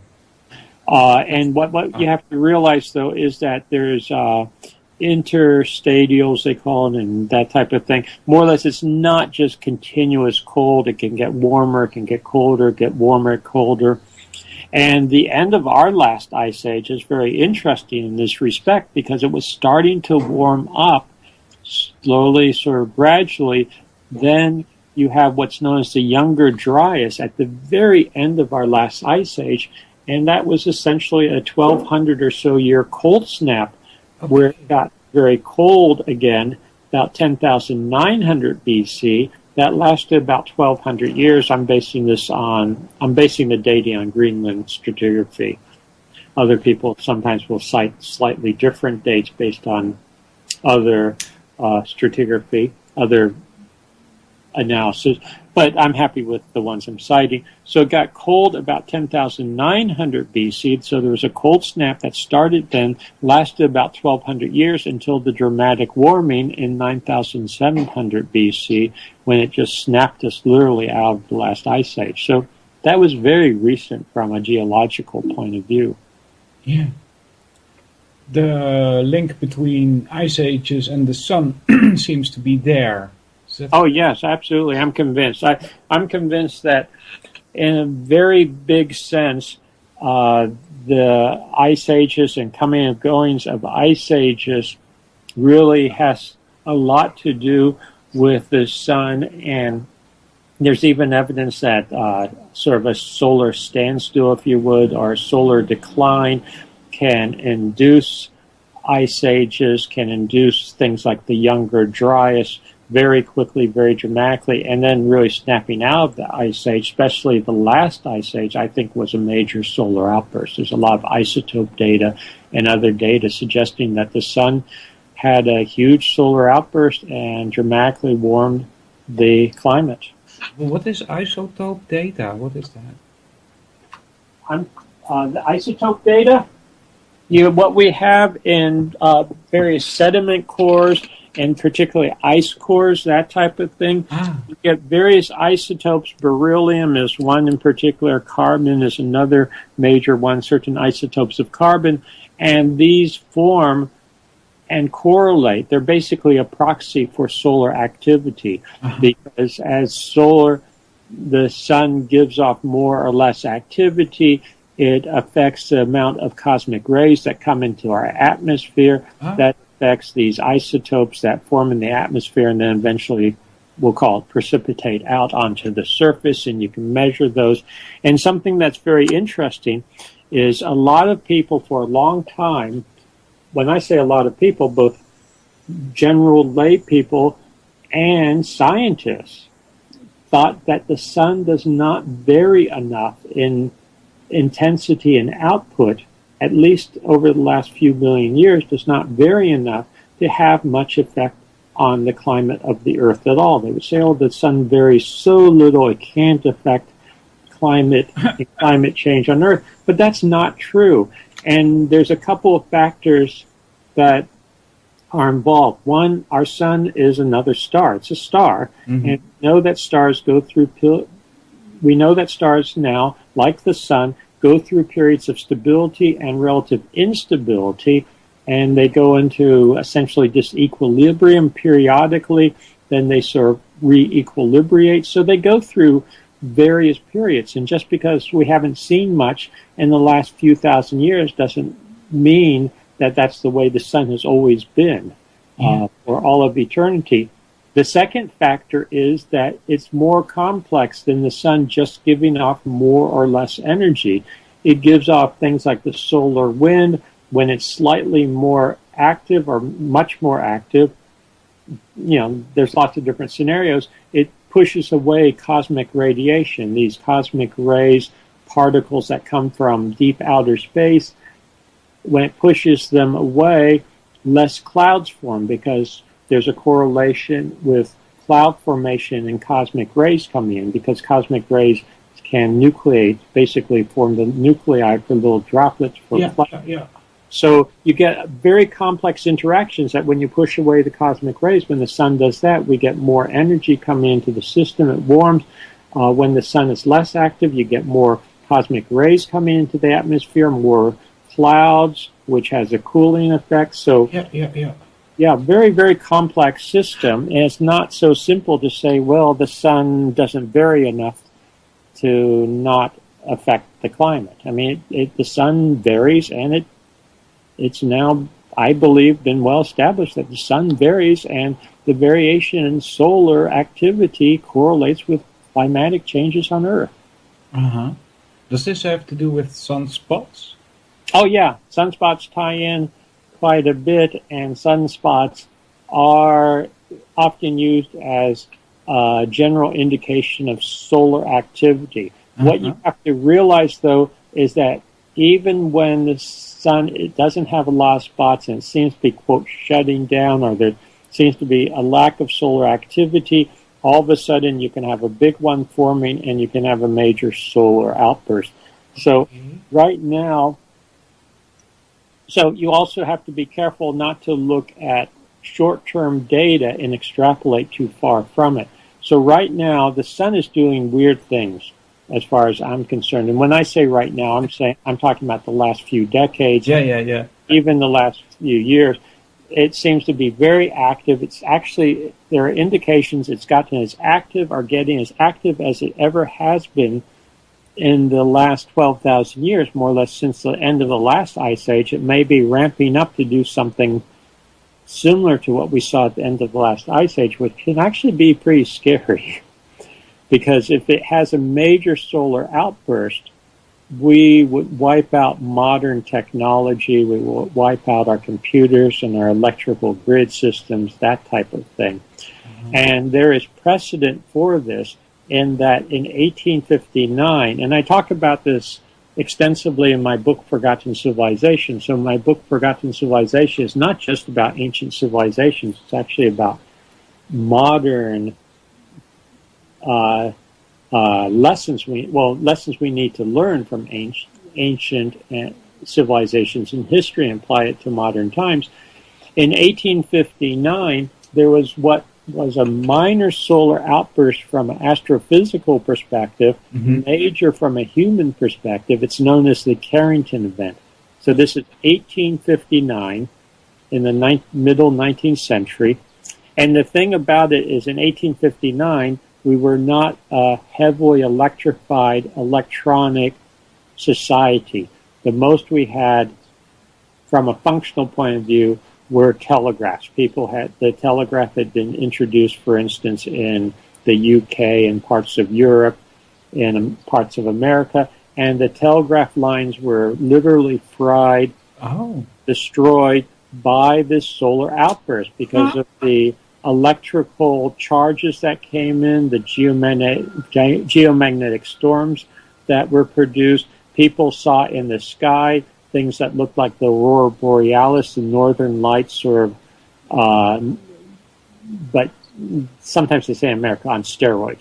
And what you have to realize, though, is that there's interstadials, they call it, and that type of thing. More or less, it's not just continuous cold. It can get warmer, it can get colder, get warmer, colder. And the end of our last ice age is very interesting in this respect, because it was starting to warm up slowly, sort of gradually. Then you have what's known as the Younger Dryas at the very end of our last ice age, and that was essentially a 1,200 or so year cold snap, where it got very cold again, about 10,900 BC. That lasted about 1,200 years. I'm basing the dating on Greenland stratigraphy. Other people sometimes will cite slightly different dates based on other stratigraphy, other analysis, but I'm happy with the ones I'm citing. So it got cold about 10,900 BC, so there was a cold snap that started then, lasted about 1,200 years until the dramatic warming in 9,700 BC, when it just snapped us literally out of the last ice age. So that was very recent from a geological point of view. Yeah. The link between ice ages and the sun seems to be there. Oh, yes, absolutely. I'm convinced. I'm convinced that in a very big sense, the ice ages and coming and goings of ice ages really has a lot to do with the sun, and there's even evidence that sort of a solar standstill, if you would, or solar decline can induce ice ages, can induce things like the Younger Dryas very quickly, very dramatically, and then really snapping out of the ice age, especially the last ice age, I think was a major solar outburst. There's a lot of isotope data and other data suggesting that the sun had a huge solar outburst and dramatically warmed the climate. Well, what is isotope data? What is that? The isotope data, what we have in various sediment cores, and particularly ice cores, that type of thing. You get various isotopes. Beryllium is one in particular. Carbon is another major one, certain isotopes of carbon. And these form and correlate. They're basically a proxy for solar activity because as the sun gives off more or less activity, it affects the amount of cosmic rays that come into our atmosphere. That affects these isotopes that form in the atmosphere and then eventually, we'll call it, precipitate out onto the surface, and you can measure those. And something that's very interesting is a lot of people for a long time, when I say a lot of people, both general lay people and scientists, thought that the sun does not vary enough in intensity and output, at least over the last few million years, does not vary enough to have much effect on the climate of the Earth at all. They would say, oh, the sun varies so little it can't affect climate change on Earth. But that's not true. And there's a couple of factors that are involved. One, our sun is another star. It's a star. And we know that stars now, like the sun, go through periods of stability and relative instability, and they go into essentially disequilibrium periodically, then they sort of re-equilibrate. So they go through various periods, and just because we haven't seen much in the last few thousand years doesn't mean that that's the way the sun has always been for all of eternity. The second factor is that it's more complex than the sun just giving off more or less energy. It gives off things like the solar wind. When it's slightly more active or much more active, there's lots of different scenarios. It pushes away cosmic radiation, these cosmic rays, particles that come from deep outer space. When it pushes them away, less clouds form because there's a correlation with cloud formation and cosmic rays coming in, because cosmic rays can nucleate, basically form the nuclei for little droplets for clouds. So you get very complex interactions that when you push away the cosmic rays, when the sun does that, we get more energy coming into the system. It warms. When the sun is less active, you get more cosmic rays coming into the atmosphere, more clouds, which has a cooling effect. So very, very complex system. And it's not so simple to say, well, the sun doesn't vary enough to not affect the climate. I mean, the sun varies, and it's now, I believe, been well established that the sun varies, and the variation in solar activity correlates with climatic changes on Earth. Does this have to do with sunspots? Oh, yeah. Sunspots tie in quite a bit, and sunspots are often used as a general indication of solar activity. What you have to realize, though, is that even when the sun, it doesn't have a lot of spots and it seems to be, quote, shutting down, or there seems to be a lack of solar activity, all of a sudden you can have a big one forming and you can have a major solar outburst. So right now, so you also have to be careful not to look at short-term data and extrapolate too far from it. So right now, the sun is doing weird things as far as I'm concerned. And when I say right now, I'm talking about the last few decades. Even the last few years. it seems to be very active. It's actually, there are indications it's gotten as active or getting as active as it ever has been in the last 12,000 years, more or less since the end of the last ice age. It may be ramping up to do something similar to what we saw at the end of the last ice age, which can actually be pretty scary. Because if it has a major solar outburst, we would wipe out modern technology, we will wipe out our computers and our electrical grid systems, that type of thing. Mm-hmm. And there is precedent for this in that in 1859, and I talk about this extensively in my book, Forgotten Civilization. So my book, Forgotten Civilization, is not just about ancient civilizations, it's actually about modern lessons we need to learn from ancient civilizations in history and apply it to modern times. In 1859, there was what was a minor solar outburst from an astrophysical perspective, mm-hmm. major from a human perspective. It's known as the Carrington Event. So this is 1859 in the middle 19th century. And the thing about it is in 1859, we were not a heavily electrified electronic society. The most we had from a functional point of view were telegraphs. The telegraph had been introduced, for instance, in the UK and parts of Europe and parts of America, and the telegraph lines were literally fried, destroyed by this solar outburst because of the electrical charges that came in, the geomagnetic storms that were produced. People saw in the sky things that looked like the aurora borealis, the northern lights, sort of, but sometimes they say America on steroids,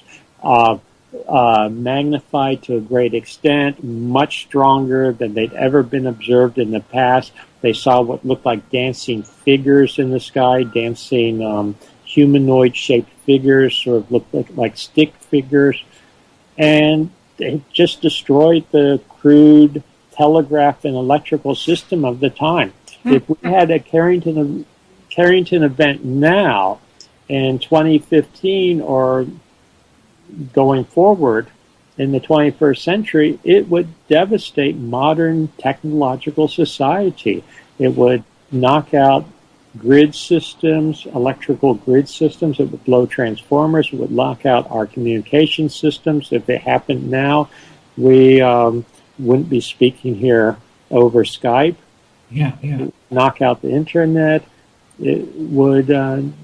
magnified to a great extent, much stronger than they'd ever been observed in the past. They saw what looked like dancing figures in the sky, dancing humanoid-shaped figures, sort of looked like stick figures, and they just destroyed the crude telegraph and electrical system of the time. If we had a Carrington event now in 2015 or going forward in the 21st century, it would devastate modern technological society. It would knock out grid systems, electrical grid systems. It would blow transformers. It would knock out our communication systems. If it happened now, we wouldn't be speaking here over Skype. Yeah. It would knock out the internet. It would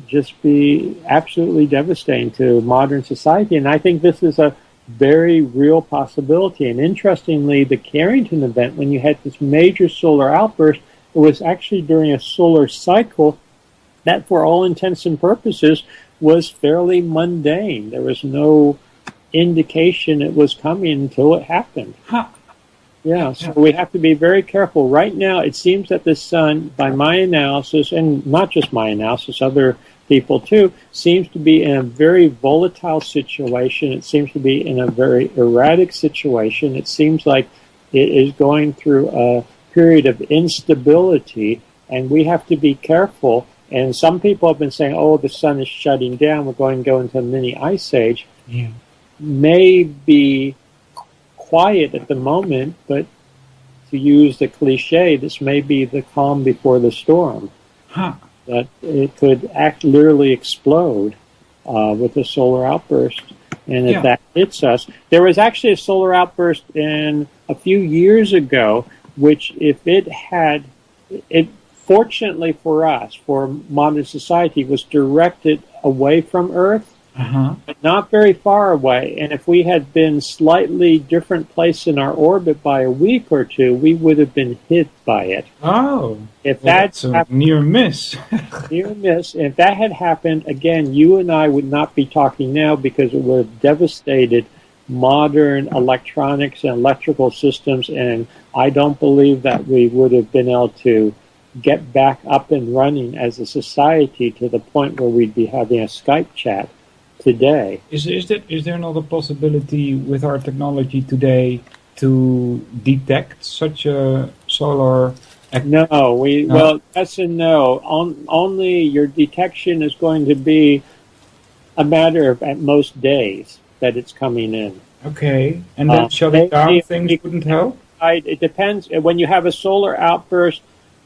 just be absolutely devastating to modern society. And I think this is a very real possibility. And interestingly, the Carrington event, when you had this major solar outburst, it was actually during a solar cycle that, for all intents and purposes, was fairly mundane. There was no indication it was coming until it happened. Yeah, so we have to be very careful. Right now, it seems that the sun, by my analysis, and not just my analysis, other people too, seems to be in a very volatile situation. It seems to be in a very erratic situation. It seems like it is going through a period of instability, and we have to be careful. And some people have been saying, oh, the sun is shutting down, we're going to go into a mini ice age. Yeah. May be quiet at the moment, but to use the cliche, this may be the calm before the storm. That it could literally explode with a solar outburst. And if that hits us, there was actually a solar outburst a few years ago, which if it fortunately for us, for modern society, was directed away from Earth, but not very far away. And if we had been slightly different place in our orbit by a week or two, we would have been hit by it. That's a near miss. Near miss. If that had happened, again, you and I would not be talking now because it would have devastated modern electronics and electrical systems, and I don't believe that we would have been able to get back up and running as a society to the point where we'd be having a Skype chat today. Is there not a possibility with our technology today to detect such a solar No, well, yes and no. Only your detection is going to be a matter of at most days that it's coming in. Okay, and then shutting down things wouldn't help? It depends. When you have a solar outburst,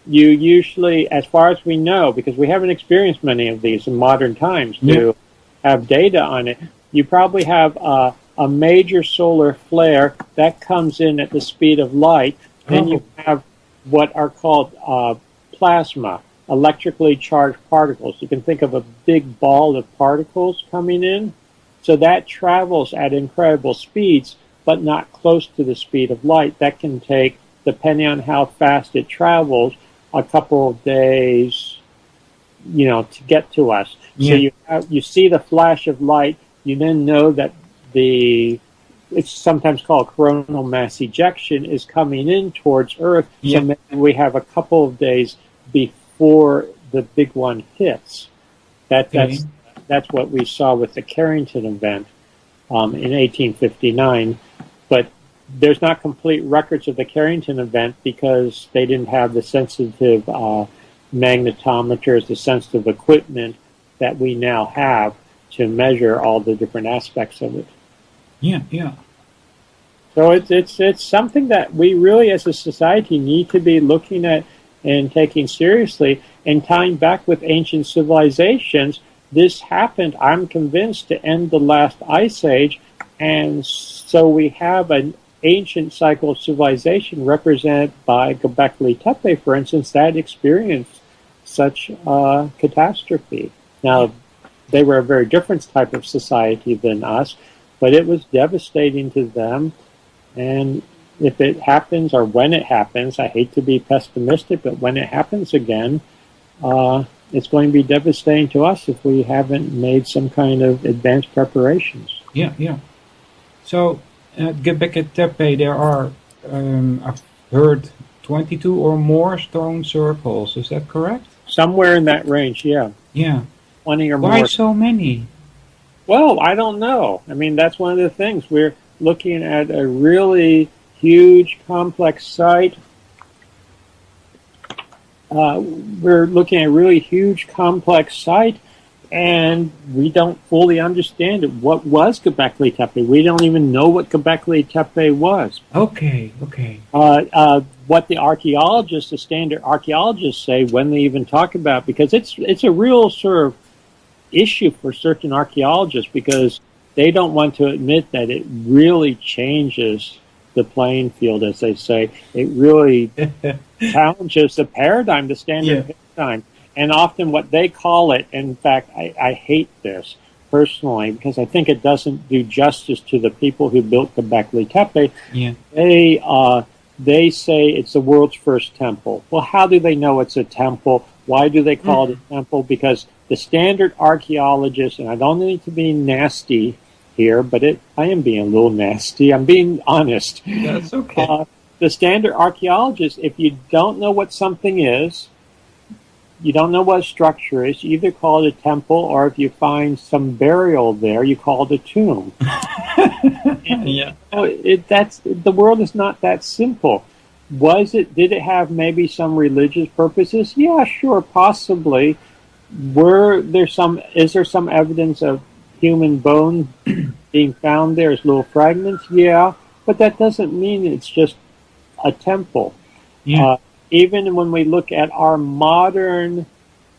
you usually, as far as we know, because we haven't experienced many of these in modern times to have data on it, you probably have a major solar flare that comes in at the speed of light. Then you have what are called plasma, electrically charged particles. You can think of a big ball of particles coming in. So that travels at incredible speeds, but not close to the speed of light. That can take, depending on how fast it travels, a couple of days, to get to us. Yeah. So you see the flash of light. You then know that it's sometimes called coronal mass ejection, is coming in towards Earth. Yeah. So maybe we have a couple of days before the big one hits. That's what we saw with the Carrington event in 1859. But there's not complete records of the Carrington event because they didn't have the sensitive magnetometers, the sensitive equipment that we now have to measure all the different aspects of it. Yeah, yeah. So it's something that we really, as a society, need to be looking at and taking seriously, and tying back with ancient civilizations. This happened, I'm convinced, to end the last ice age, and so we have an ancient cycle of civilization represented by Göbekli Tepe, for instance, that experienced such a catastrophe. Now, they were a very different type of society than us, but it was devastating to them. And if it happens, or when it happens, I hate to be pessimistic, but when it happens again, it's going to be devastating to us if we haven't made some kind of advanced preparations. Yeah, yeah. So, at Göbekli Tepe, there are, I've heard, 22 or more stone circles. Is that correct? Somewhere in that range, yeah. Yeah. 20 or more. Why so many? Well, I don't know. I mean, that's one of the things. We're looking at a really huge, complex site. And we don't fully understand it. What was Göbekli Tepe? We don't even know what Göbekli Tepe was. Okay. What the archaeologists, the standard archaeologists, say when they even talk about, because it's a real sort of issue for certain archaeologists, because they don't want to admit that it really changes the playing field, as they say. It really challenges the paradigm, the standard paradigm. And often what they call it, in fact, I hate this personally, because I think it doesn't do justice to the people who built Göbekli Tepe. Yeah. They say it's the world's first temple. Well, how do they know it's a temple? Why do they call it a temple? Because the standard archaeologists, and I don't need to be nasty here, but I am being a little nasty. I'm being honest. That's okay. The standard archaeologists, if you don't know what something is, you don't know what a structure is, you either call it a temple, or if you find some burial there, you call it a tomb. Yeah. The world is not that simple. Did it have maybe some religious purposes? Yeah, sure, possibly. Is there some evidence of human bone being found there as little fragments? Yeah, but that doesn't mean it's just a temple. Yeah. Even when we look at our modern,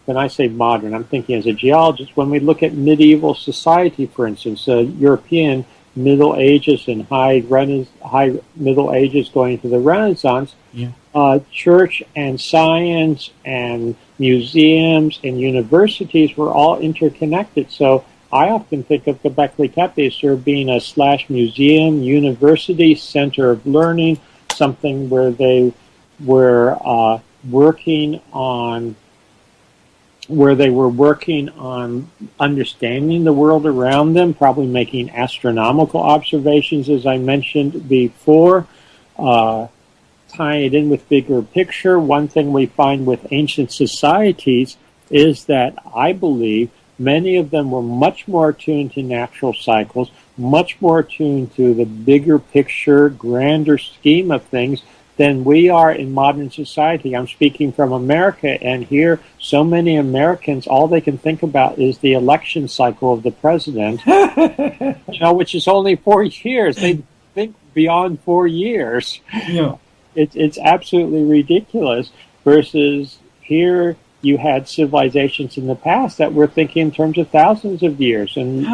when I say modern, I'm thinking as a geologist, when we look at medieval society, for instance, European Middle Ages and high Middle Ages going into the Renaissance, church and science and museums and universities were all interconnected. So I often think of Göbekli Tepe as sort of being a / museum, university, center of learning, something where they were working on understanding the world around them, probably making astronomical observations, as I mentioned before, tying it in with bigger picture. One thing we find with ancient societies is that I believe many of them were much more attuned to natural cycles, much more attuned to the bigger picture, grander scheme of things than we are in modern society. I'm speaking from America, and here so many Americans, all they can think about is the election cycle of the president, which is only 4 years. They think beyond 4 years. Yeah. It's absolutely ridiculous. Versus here, you had civilizations in the past that were thinking in terms of thousands of years, and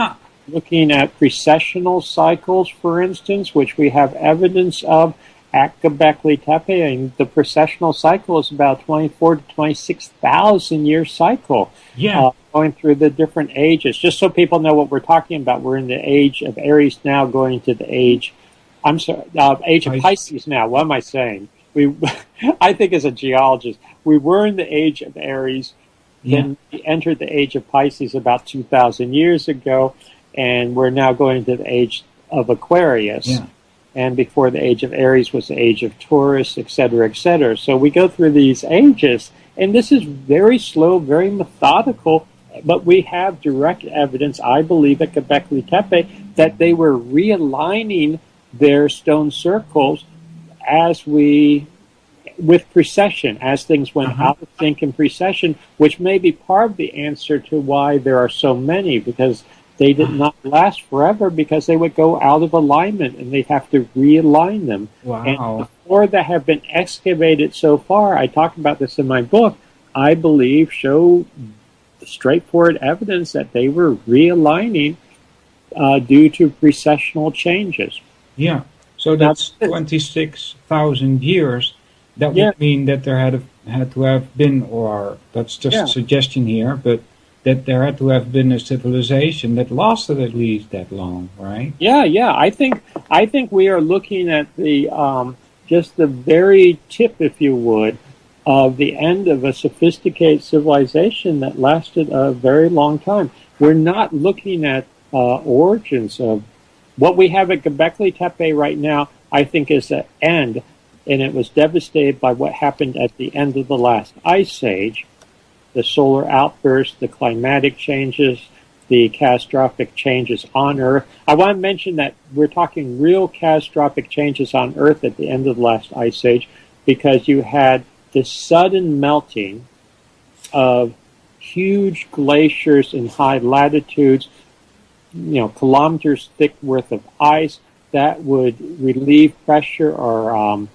looking at precessional cycles, for instance, which we have evidence of at Göbekli Tepe, and the precessional cycle is about 24 to 26,000 year cycle. Yeah. Going through the different ages. Just so people know what we're talking about, we're in the age of Aries now, going to the age of Pisces now. What am I saying? I think as a geologist, we were in the age of Aries, then we entered the age of Pisces about 2,000 years ago, and we're now going to the age of Aquarius. Yeah. And before the age of Aries was the age of Taurus, et cetera, et cetera. So we go through these ages, and this is very slow, very methodical, but we have direct evidence, I believe, at Göbekli Tepe, that they were realigning their stone circles with precession, as things went out of sync in precession, which may be part of the answer to why there are so many, because they did not last forever, because they would go out of alignment and they'd have to realign them. Wow. And the four that have been excavated so far, I talk about this in my book, I believe show straightforward evidence that they were realigning due to precessional changes. Yeah. So that's 26,000 years. That would mean that there had to have been, or that's just a suggestion here, but that there had to have been a civilization that lasted at least that long, right? Yeah. I think we are looking at the just the very tip, if you would, of the end of a sophisticated civilization that lasted a very long time. We're not looking at origins of what we have at Göbekli Tepe right now. I think is the end, and it was devastated by what happened at the end of the last ice age. The solar outburst, the climatic changes, the catastrophic changes on Earth. I want to mention that we're talking real catastrophic changes on Earth at the end of the last ice age, because you had the sudden melting of huge glaciers in high latitudes, kilometers thick worth of ice that would relieve pressure or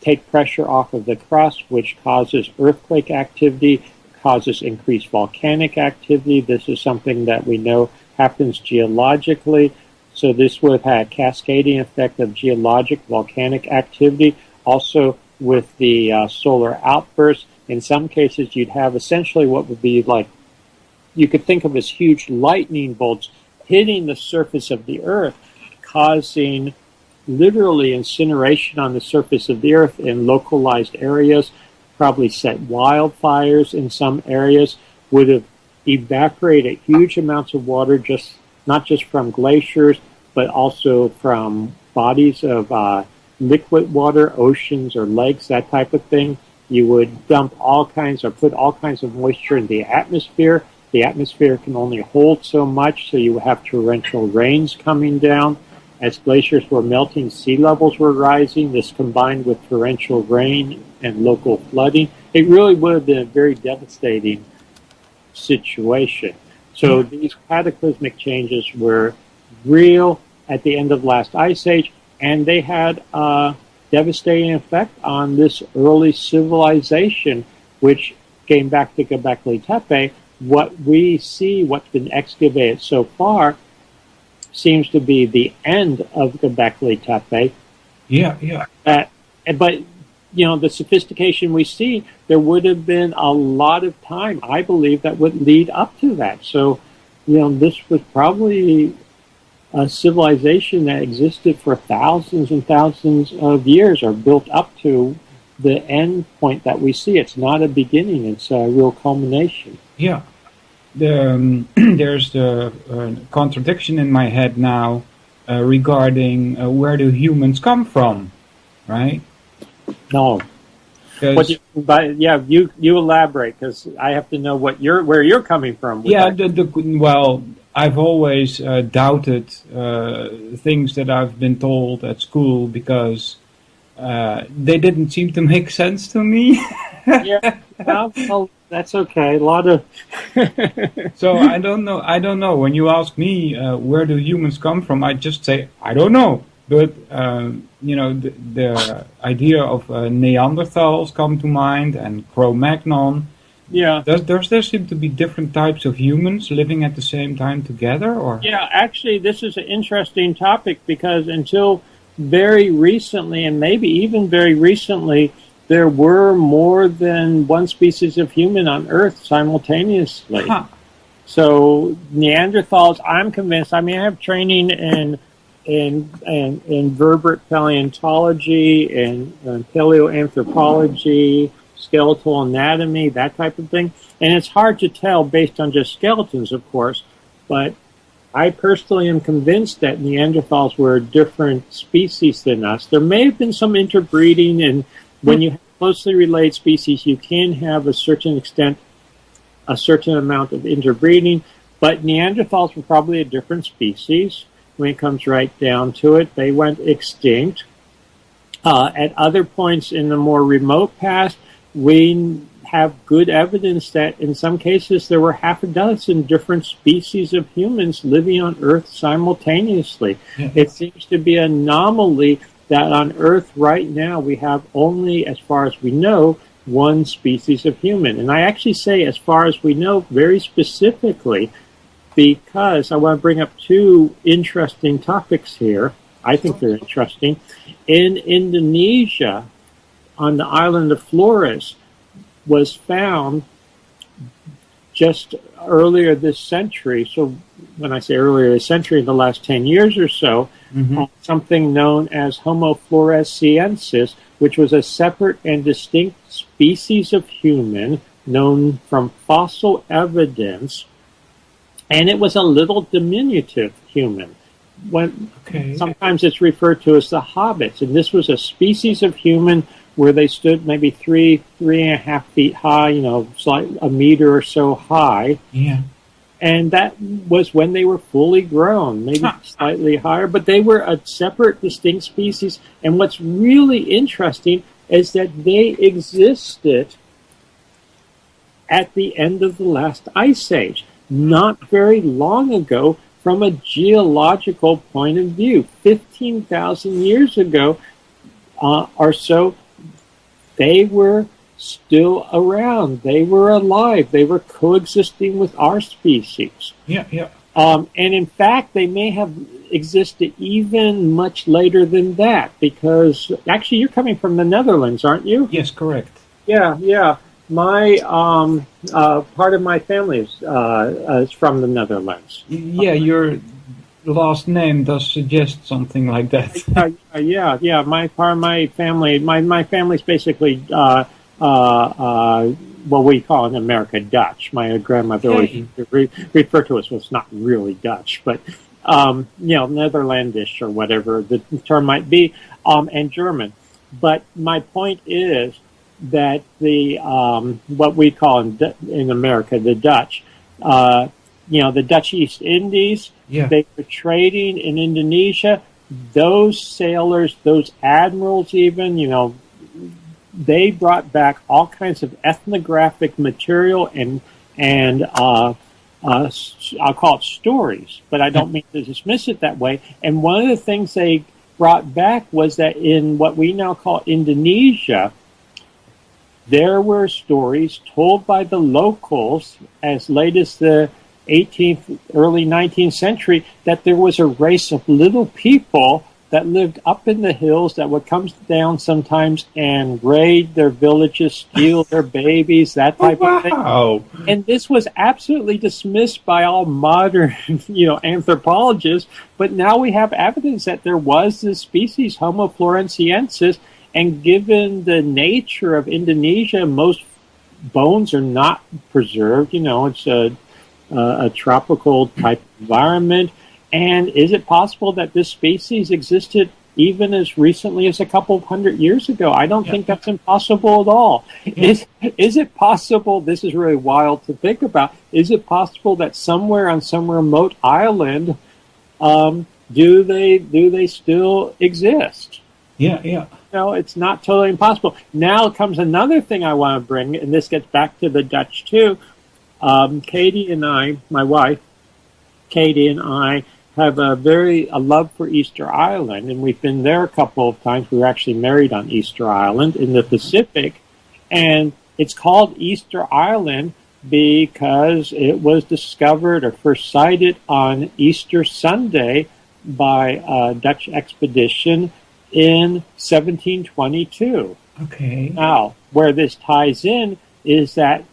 take pressure off of the crust, which causes earthquake activity, causes increased volcanic activity. This is something that we know happens geologically. So this would have had a cascading effect of geologic volcanic activity. Also with the solar outbursts, in some cases you'd have essentially what would be like, you could think of as huge lightning bolts hitting the surface of the Earth, causing literally incineration on the surface of the Earth in localized areas, probably set wildfires in some areas, would have evaporated huge amounts of water, not just from glaciers, but also from bodies of liquid water, oceans or lakes, that type of thing. You would dump put all kinds of moisture in the atmosphere. The atmosphere can only hold so much, so you would have torrential rains coming down. As glaciers were melting, sea levels were rising. This combined with torrential rain and local flooding, it really would have been a very devastating situation. So these cataclysmic changes were real at the end of the last ice age, and they had a devastating effect on this early civilization, which came back to Göbekli Tepe. What we see, what's been excavated so far, seems to be the end of Göbekli Tepe. Yeah. But the sophistication we see, there would have been a lot of time, I believe, that would lead up to that. So, this was probably a civilization that existed for thousands and thousands of years, or built up to the end point that we see. It's not a beginning, it's a real culmination. Yeah. There's the contradiction in my head now regarding where do humans come from, right? No. You elaborate, because I have to know where you're coming from. Yeah, well, I've always doubted things that I've been told at school, because they didn't seem to make sense to me. Yeah, well, that's okay. A lot of So I don't know. I don't know. When you ask me where do humans come from, I just say I don't know. But the idea of Neanderthals come to mind, and Cro-Magnon. yeah. There seem to be different types of humans living at the same time together, or Yeah, actually, this is an interesting topic because until very recently, and maybe even very recently, there were more than one species of human on Earth simultaneously. Huh. So Neanderthals, I'm convinced. I mean, I have training in vertebrate paleontology and paleoanthropology, skeletal anatomy, that type of thing. And it's hard to tell based on just skeletons, of course, but I personally am convinced that Neanderthals were a different species than us. There may have been some interbreeding, and when you have closely related species, you can have a certain extent, a certain amount of interbreeding, but Neanderthals were probably a different species when it comes right down to it. They went extinct. At other points in the more remote past, we have good evidence that in some cases there were half a dozen different species of humans living on Earth simultaneously. Yeah. It seems to be an anomaly that on Earth right now we have only, as far as we know, one species of human. And I actually say as far as we know very specifically because I want to bring up two interesting topics here. I think they're interesting. In Indonesia, on the island of Flores, was found just earlier this century. So when I say earlier this century, in the last 10 years or so, something known as Homo floresiensis, which was a separate and distinct species of human known from fossil evidence, and it was a little diminutive human. Sometimes it's referred to as the hobbits, and this was a species of human where they stood maybe 3.5 feet high, a meter or so high. Yeah. And that was when they were fully grown, maybe slightly higher, but they were a separate, distinct species. And what's really interesting is that they existed at the end of the last ice age, not very long ago from a geological point of view. 15,000 years ago or so, they were still around. They were alive. They were coexisting with our species. Yeah. And in fact, they may have existed even much later than that because actually you're coming from the Netherlands, aren't you? Yes, correct. Yeah. My part of my family is from the Netherlands. Yeah, your last name does suggest something like that. Yeah. My part of my family, my family's basically what we call in America Dutch. My grandmother always referred to us as not really Dutch, but Netherlandish or whatever the term might be, and German. But my point is that the what we call in America the Dutch, the Dutch East Indies, they were trading in Indonesia. Those sailors, those admirals, even they brought back all kinds of ethnographic material and I'll call it stories, but I don't mean to dismiss it that way. And one of the things they brought back was that in what we now call Indonesia, there were stories told by the locals as late as the 18th, early 19th century that there was a race of little people that lived up in the hills that would come down sometimes and raid their villages, steal their babies, that type of thing. And this was absolutely dismissed by all modern, anthropologists. But now we have evidence that there was this species, Homo floresiensis, and given the nature of Indonesia, most bones are not preserved. It's a tropical type environment. And is it possible that this species existed even as recently as a couple of hundred years ago? I don't think that's impossible at all. Is it possible, this is really wild to think about, is it possible that somewhere on some remote island, do they still exist? Yeah. No, it's not totally impossible. Now comes another thing I want to bring, and this gets back to the Dutch too. Katie and I, my wife, Katie and I, have a love for Easter Island, and we've been there a couple of times. We were actually married on Easter Island in the Pacific, and it's called Easter Island because it was discovered or first sighted on Easter Sunday by a Dutch expedition in 1722. Okay. Now, where this ties in is that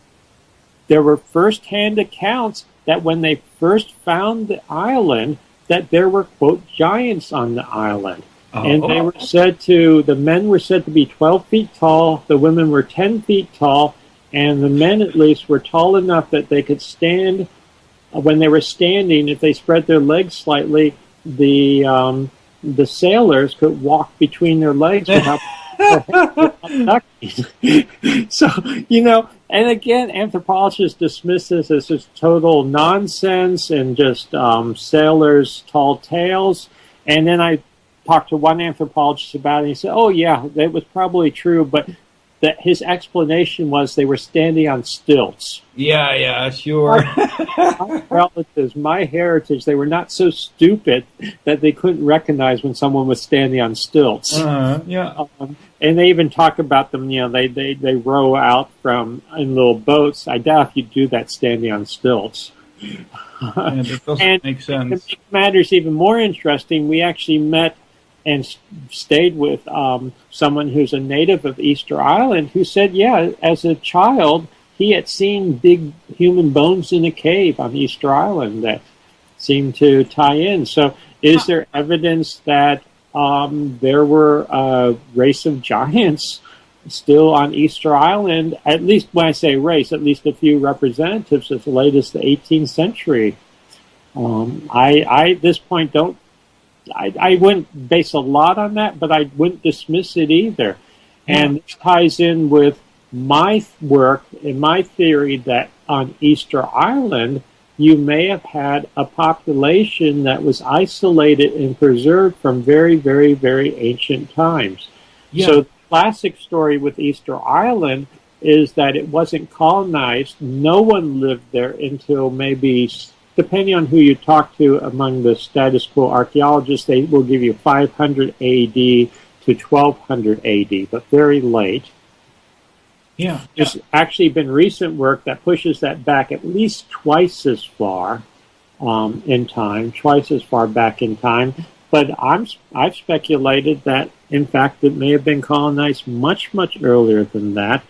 there were first-hand accounts that when they first found the island, that there were, quote, giants on the island. And they were the men were said to be 12 feet tall, the women were 10 feet tall, and the men at least were tall enough that they could stand, when they were standing, if they spread their legs slightly, the sailors could walk between their legs without so, and again, anthropologists dismiss this as just total nonsense and just sailors' tall tales. And then I talked to one anthropologist about it, and he said, oh, yeah, that was probably true, but that his explanation was they were standing on stilts. Yeah, sure. My relatives, my heritage, they were not so stupid that they couldn't recognize when someone was standing on stilts. Yeah. And they even talk about them, they row out in little boats. I doubt if you do that standing on stilts. Yeah, that doesn't make sense. To make matters even more interesting, we actually met and stayed with someone who's a native of Easter Island who said, yeah, as a child, he had seen big human bones in a cave on Easter Island that seemed to tie in. So is there evidence that there were a race of giants still on Easter Island? At least when I say race, at least a few representatives as late as the 18th century. I at this point I wouldn't base a lot on that, but I wouldn't dismiss it either. And this ties in with my work and my theory that on Easter Island, you may have had a population that was isolated and preserved from very, very, very ancient times. Yeah. So the classic story with Easter Island is that it wasn't colonized. No one lived there until maybe, depending on who you talk to among the status quo archaeologists, they will give you 500 AD to 1200 AD, but very late. Yeah. There's actually been recent work that pushes that back at least twice as far in time, twice as far back in time. But I've speculated that, in fact, it may have been colonized much, much earlier than that.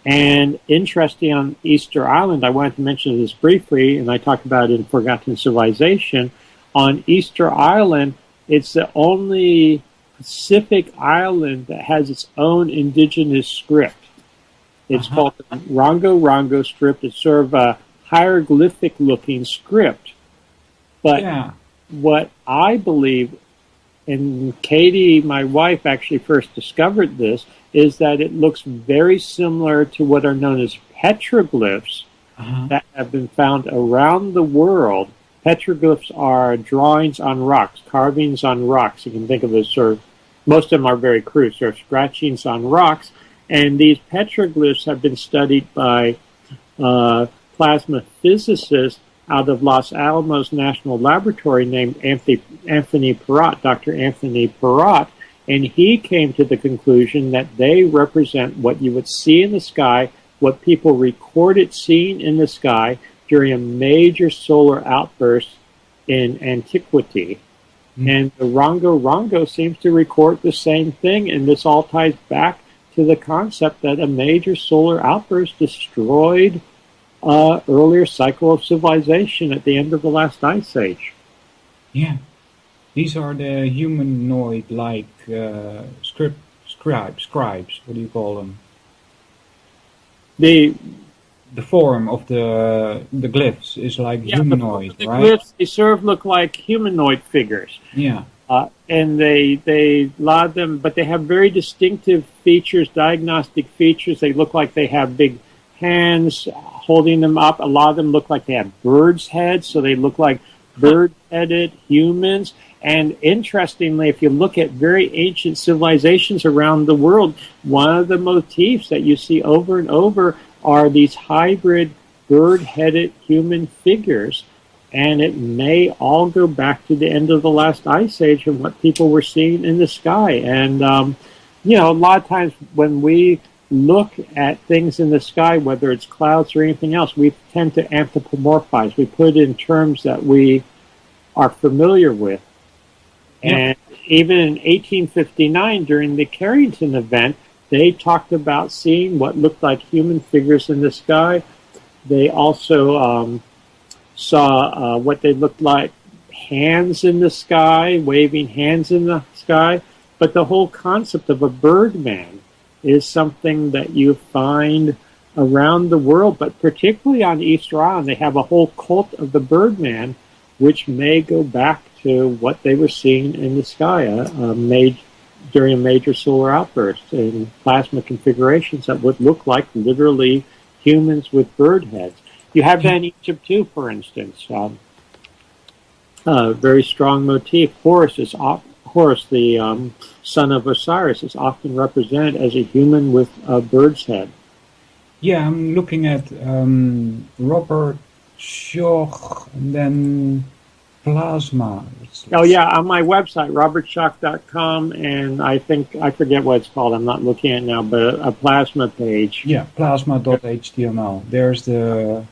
And interesting on Easter Island, I wanted to mention this briefly, and I talked about it in Forgotten Civilization. On Easter Island, it's the only Pacific island that has its own indigenous script. It's called the Rongo script. It's sort of a hieroglyphic-looking script. But what I believe, and Katie, my wife, actually first discovered this, is that it looks very similar to what are known as petroglyphs that have been found around the world. Petroglyphs are drawings on rocks, carvings on rocks. You can think of it as sort of, most of them are very crude, sort of scratchings on rocks. And these petroglyphs have been studied by plasma physicists out of Los Alamos National Laboratory named Anthony Perrott, Dr. Anthony Perrott, and he came to the conclusion that they represent what you would see in the sky, what people recorded seeing in the sky during a major solar outburst in antiquity. And the Rongo seems to record the same thing, and this all ties back to the concept that a major solar outburst destroyed earlier cycle of civilization at the end of the last ice age. Yeah. These are the humanoid-like scribes. What do you call them? The form of the glyphs is like humanoid, the right? Glyphs, they sort of look like humanoid figures. Yeah. And they lot of them, but they have very distinctive features, diagnostic features. They look like they have big hands holding them up. A lot of them look like they have birds' heads, so they look like bird-headed humans. And interestingly, if you look at very ancient civilizations around the world, one of the motifs that you see over and over are these hybrid bird-headed human figures. And it may all go back to the end of the last ice age and what people were seeing in the sky. And, you know, a lot of times when we look at things in the sky, whether it's clouds or anything else, we tend to anthropomorphize. We put it in terms that we are familiar with. And even in 1859, during the Carrington event, they talked about seeing what looked like human figures in the sky. They also saw what they looked like hands in the sky, waving hands in the sky. But the whole concept of a birdman is something that you find around the world, but particularly on Easter Island. They have a whole cult of the birdman, which may go back to what they were seeing in the sky during a major solar outburst in plasma configurations that would look like literally humans with bird heads. You have that in Egypt too, for instance. Very strong motif. Horus, the son of Osiris, is often represented as a human with a bird's head. Yeah, I'm looking at Robert Schoch and then plasma. Oh yeah, on my website, robertschoch.com, and I forget what it's called. I'm not looking at it now, but a plasma page. Yeah, plasma.html. There's the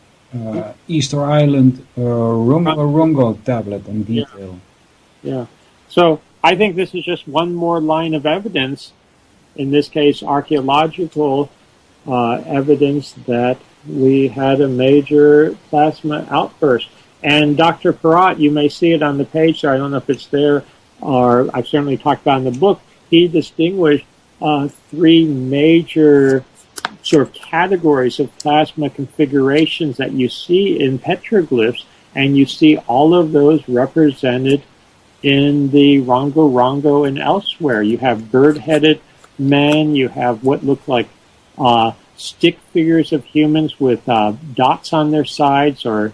Easter Island Rongo tablet in detail. Yeah. So I think this is just one more line of evidence, in this case archaeological evidence, that we had a major plasma outburst. And Dr. Perrott, you may see it on the page there. I don't know if it's there, or I've certainly talked about in the book. He distinguished three major sort of categories of plasma configurations that you see in petroglyphs, and you see all of those represented in the Rongo and elsewhere. You have bird-headed men, you have what look like stick figures of humans with dots on their sides, or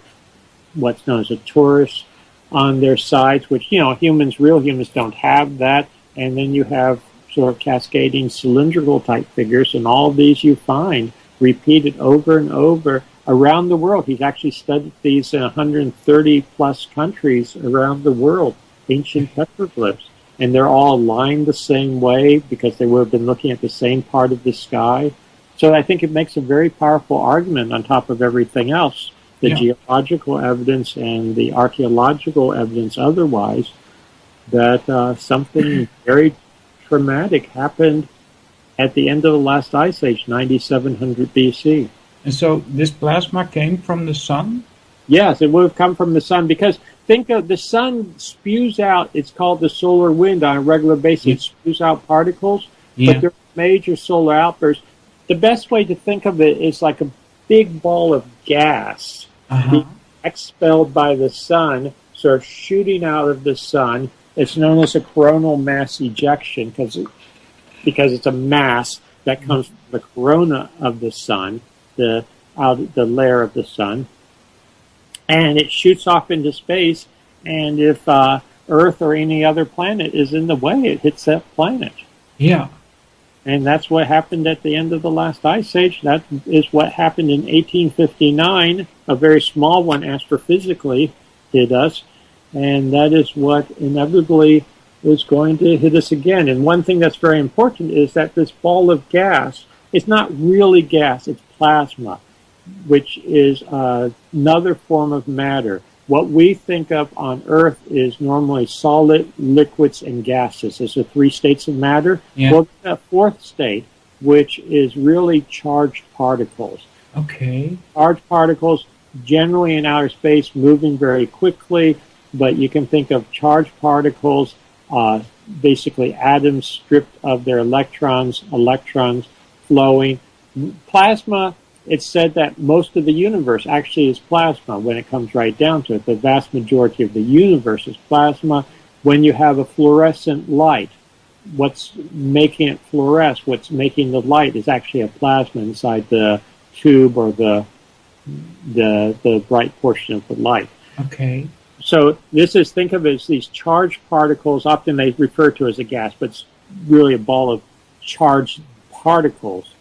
what's known as a torus on their sides, which, you know, real humans don't have that. And then you have sort of cascading cylindrical type figures, and all of these you find repeated over and over around the world. He's actually studied these in 130 plus countries around the world, ancient petroglyphs, and they're all aligned the same way because they would have been looking at the same part of the sky. So I think it makes a very powerful argument on top of everything else, the geological evidence and the archaeological evidence otherwise, that something very traumatic happened at the end of the last ice age, 9700 BC. And so this plasma came from the sun? Yes, it would have come from the sun, because think of the sun spews out, it's called the solar wind on a regular basis. It spews out particles, but there are major solar outbursts. The best way to think of it is like a big ball of gas being expelled by the sun, sort of shooting out of the sun. It's known as a coronal mass ejection because it's a mass that comes from the corona of the sun, the layer of the sun, and it shoots off into space. And if Earth or any other planet is in the way, it hits that planet. Yeah. And that's what happened at the end of the last ice age. That is what happened in 1859. A very small one astrophysically hit us. And that is what inevitably is going to hit us again. And one thing that's very important is that this ball of gas is not really gas, it's plasma, which is another form of matter. What we think of on Earth is normally solid, liquids, and gases. Those are three states of matter. Yeah. Well, that fourth state, which is really charged particles. Okay. Charged particles, generally in outer space, moving very quickly, but you can think of charged particles, basically atoms stripped of their electrons flowing. Plasma, it's said that most of the universe actually is plasma when it comes right down to it. The vast majority of the universe is plasma. When you have a fluorescent light, what's making it fluoresce, what's making the light is actually a plasma inside the tube or the bright portion of the light. Okay. So this is, think of it as these charged particles. Often they refer to as a gas, but it's really a ball of charged particles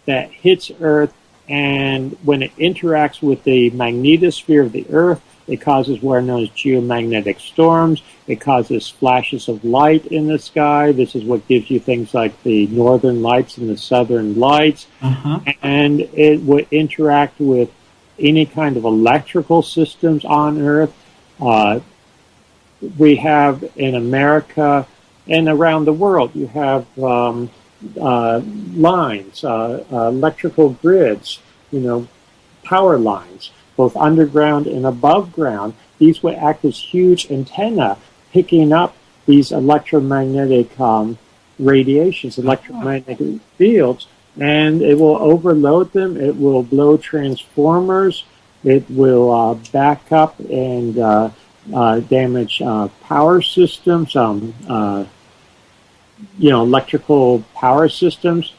that hits Earth, and when it interacts with the magnetosphere of the Earth, it causes what are known as geomagnetic storms. It causes flashes of light in the sky. This is what gives you things like the northern lights and the southern lights. And it would interact with any kind of electrical systems on Earth. We have in America and around the world, you have lines, electrical grids, power lines, both underground and above ground. These would act as huge antenna, picking up these electromagnetic radiations, electromagnetic fields, and it will overload them. It will blow transformers. It will back up and damage power systems, electrical power systems.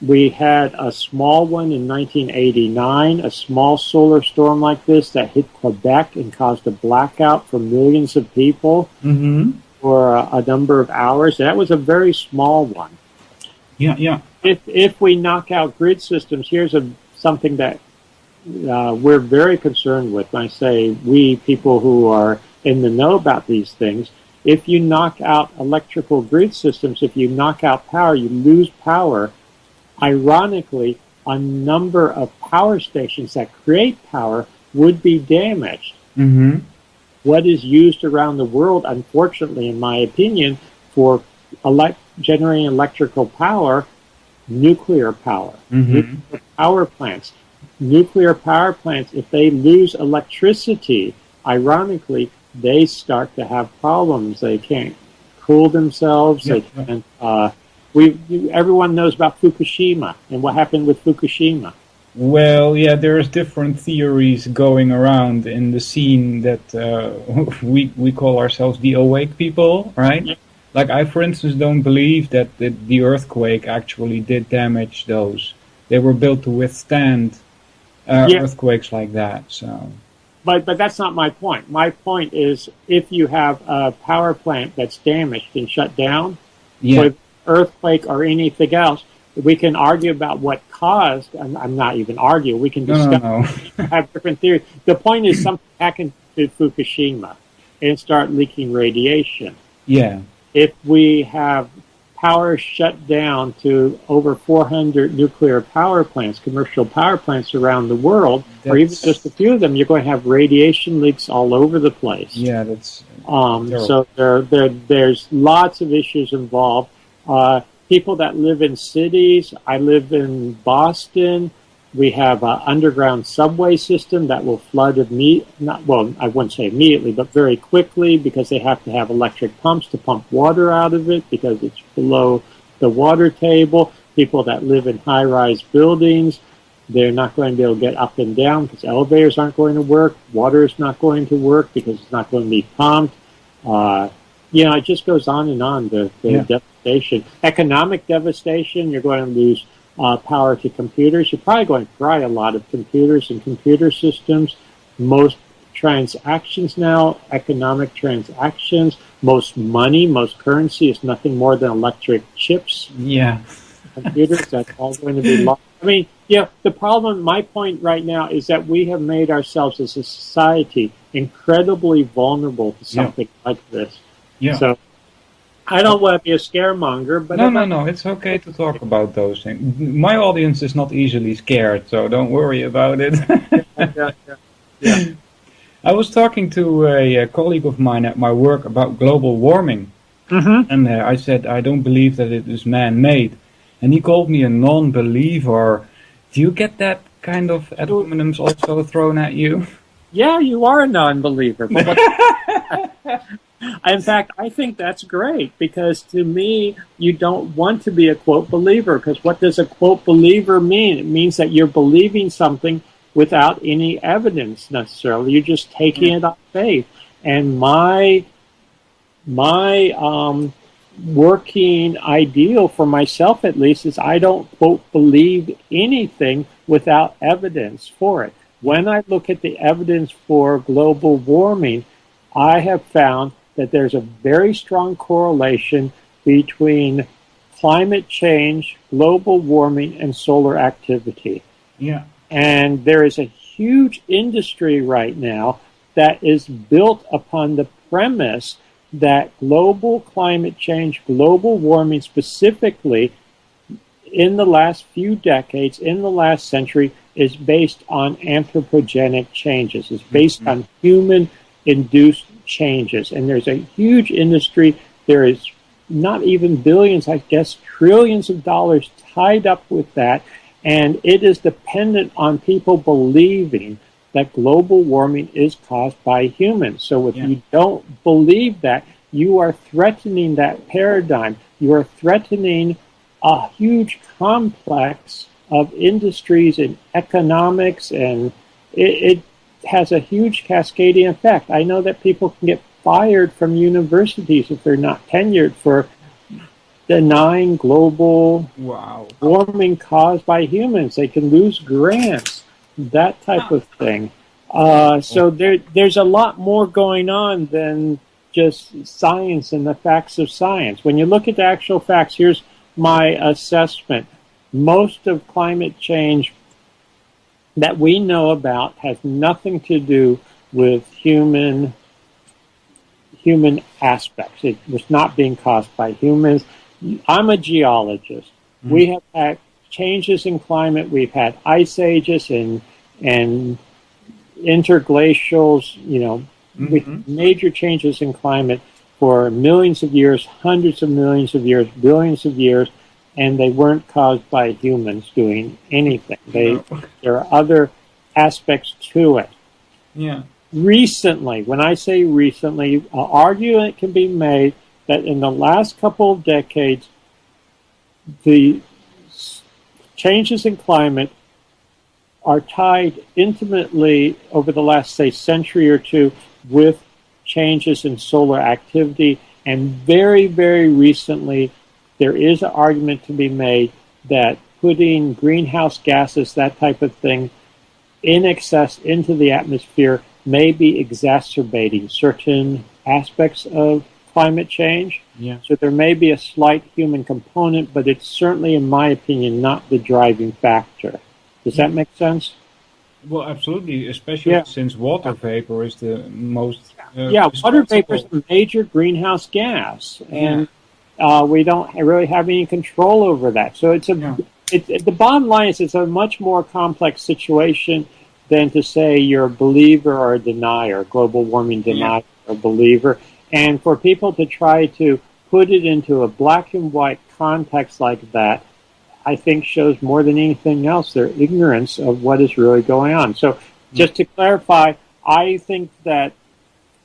We had a small one in 1989, a small solar storm like this that hit Quebec and caused a blackout for millions of people for a number of hours. That was a very small one. Yeah. If we knock out grid systems, here's something that we're very concerned with. When I say we, people who are in the know about these things, if you knock out electrical grid systems, if you knock out power, you lose power. Ironically, a number of power stations that create power would be damaged. What is used around the world, unfortunately, in my opinion, for generating electrical power, nuclear power, nuclear power plants. Nuclear power plants, if they lose electricity, ironically, they start to have problems. They can't cool themselves. They can't. Everyone knows about Fukushima and what happened with Fukushima. Well, yeah, there's different theories going around in the scene that we call ourselves the awake people, right? Yeah. Like I, for instance, don't believe that the earthquake actually did damage those. They were built to withstand earthquakes like that. So, but that's not my point. My point is, if you have a power plant that's damaged and shut down, with earthquake or anything else, we can argue about what caused. I'm not even arguing. We can discuss. Have different theories. The point is, something happened to Fukushima and start leaking radiation. Yeah. If we have power shut down to over 400 nuclear power plants, commercial power plants around the world, or even just a few of them, you're going to have radiation leaks all over the place. Yeah, that's so there's lots of issues involved. People that live in cities, I live in Boston. We have an underground subway system that will flood I wouldn't say immediately, but very quickly, because they have to have electric pumps to pump water out of it because it's below the water table. People that live in high-rise buildings, they're not going to be able to get up and down because elevators aren't going to work. Water is not going to work because it's not going to be pumped. It just goes on and on, the devastation. Economic devastation, you're going to lose power to computers. You're probably going to fry a lot of computers and computer systems. Most transactions now, economic transactions, most money, most currency is nothing more than electric chips. Yeah. Computers, that's all going to be lost. I mean, the problem, my point right now is that we have made ourselves as a society incredibly vulnerable to something like this. Yeah. So I don't want to be a scaremonger, but no, it's okay to talk about those things. My audience is not easily scared, so don't worry about it. Yeah. I was talking to a colleague of mine at my work about global warming, and I said I don't believe that it is man-made, and he called me a non-believer. Do you get that kind of ad hominems also thrown at you? Yeah, you are a non-believer. But in fact, I think that's great, because to me, you don't want to be a quote believer, because what does a quote believer mean? It means that you're believing something without any evidence necessarily. You're just taking it on faith. And my working ideal for myself, at least, is I don't quote believe anything without evidence for it. When I look at the evidence for global warming, I have found that there's a very strong correlation between climate change, global warming, and solar activity. Yeah. And there is a huge industry right now that is built upon the premise that global climate change, global warming specifically, in the last few decades, in the last century, is based on anthropogenic changes. It's based on human-induced changes. And there's a huge industry. There is not even billions, I guess, trillions of dollars tied up with that. And it is dependent on people believing that global warming is caused by humans. So if you don't believe that, you are threatening that paradigm. You are threatening a huge complex of industries and economics, and it has a huge cascading effect. I know that people can get fired from universities if they're not tenured for denying global warming caused by humans. They can lose grants, that type of thing. So there's a lot more going on than just science and the facts of science. When you look at the actual facts, here's my assessment. Most of climate change that we know about has nothing to do with human aspects. It was not being caused by humans. I'm a geologist. We have had changes in climate. We've had ice ages and interglacials, with major changes in climate for millions of years, hundreds of millions of years, billions of years, and they weren't caused by humans doing anything. There are other aspects to it. Yeah. Recently, when I say recently, an argument can be made that in the last couple of decades, the changes in climate are tied intimately over the last, say, century or two with changes in solar activity. And very, very recently, there is an argument to be made that putting greenhouse gases, that type of thing, in excess into the atmosphere may be exacerbating certain aspects of climate change. Yeah. So there may be a slight human component, but it's certainly, in my opinion, not the driving factor. Does that make sense? Well, absolutely, especially since water vapor is the most water vapor is a major greenhouse gas, and we don't really have any control over that. So the bottom line is it's a much more complex situation than to say you're a believer or a denier, global warming denier or believer. And for people to try to put it into a black and white context like that, I think shows more than anything else their ignorance of what is really going on. So just to clarify, I think that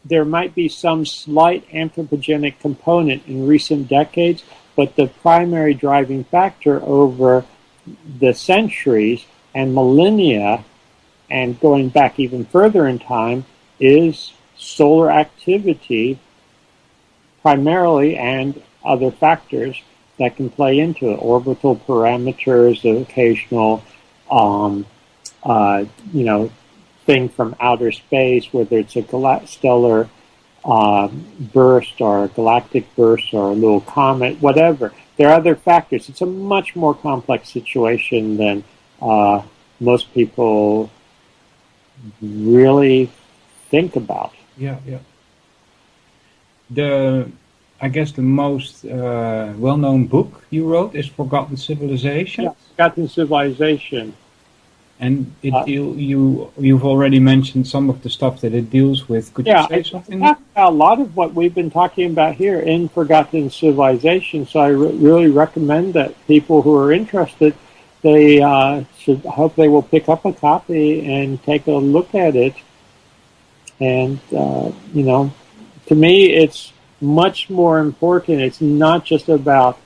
there might be some slight anthropogenic component in recent decades, but the primary driving factor over the centuries and millennia, and going back even further in time, is solar activity primarily, and other factors that can play into it, orbital parameters, the occasional, thing from outer space, whether it's a stellar burst or a galactic burst or a little comet, whatever. There are other factors. It's a much more complex situation than most people really think about. Yeah. I guess the most well-known book you wrote is Forgotten Civilization. Yeah, Forgotten Civilization. And you've already mentioned some of the stuff that it deals with. Could you say something? Yeah, a lot of what we've been talking about here in Forgotten Civilization. So I really recommend that people who are interested, they hope they will pick up a copy and take a look at it. And to me, it's much more important. It's not just about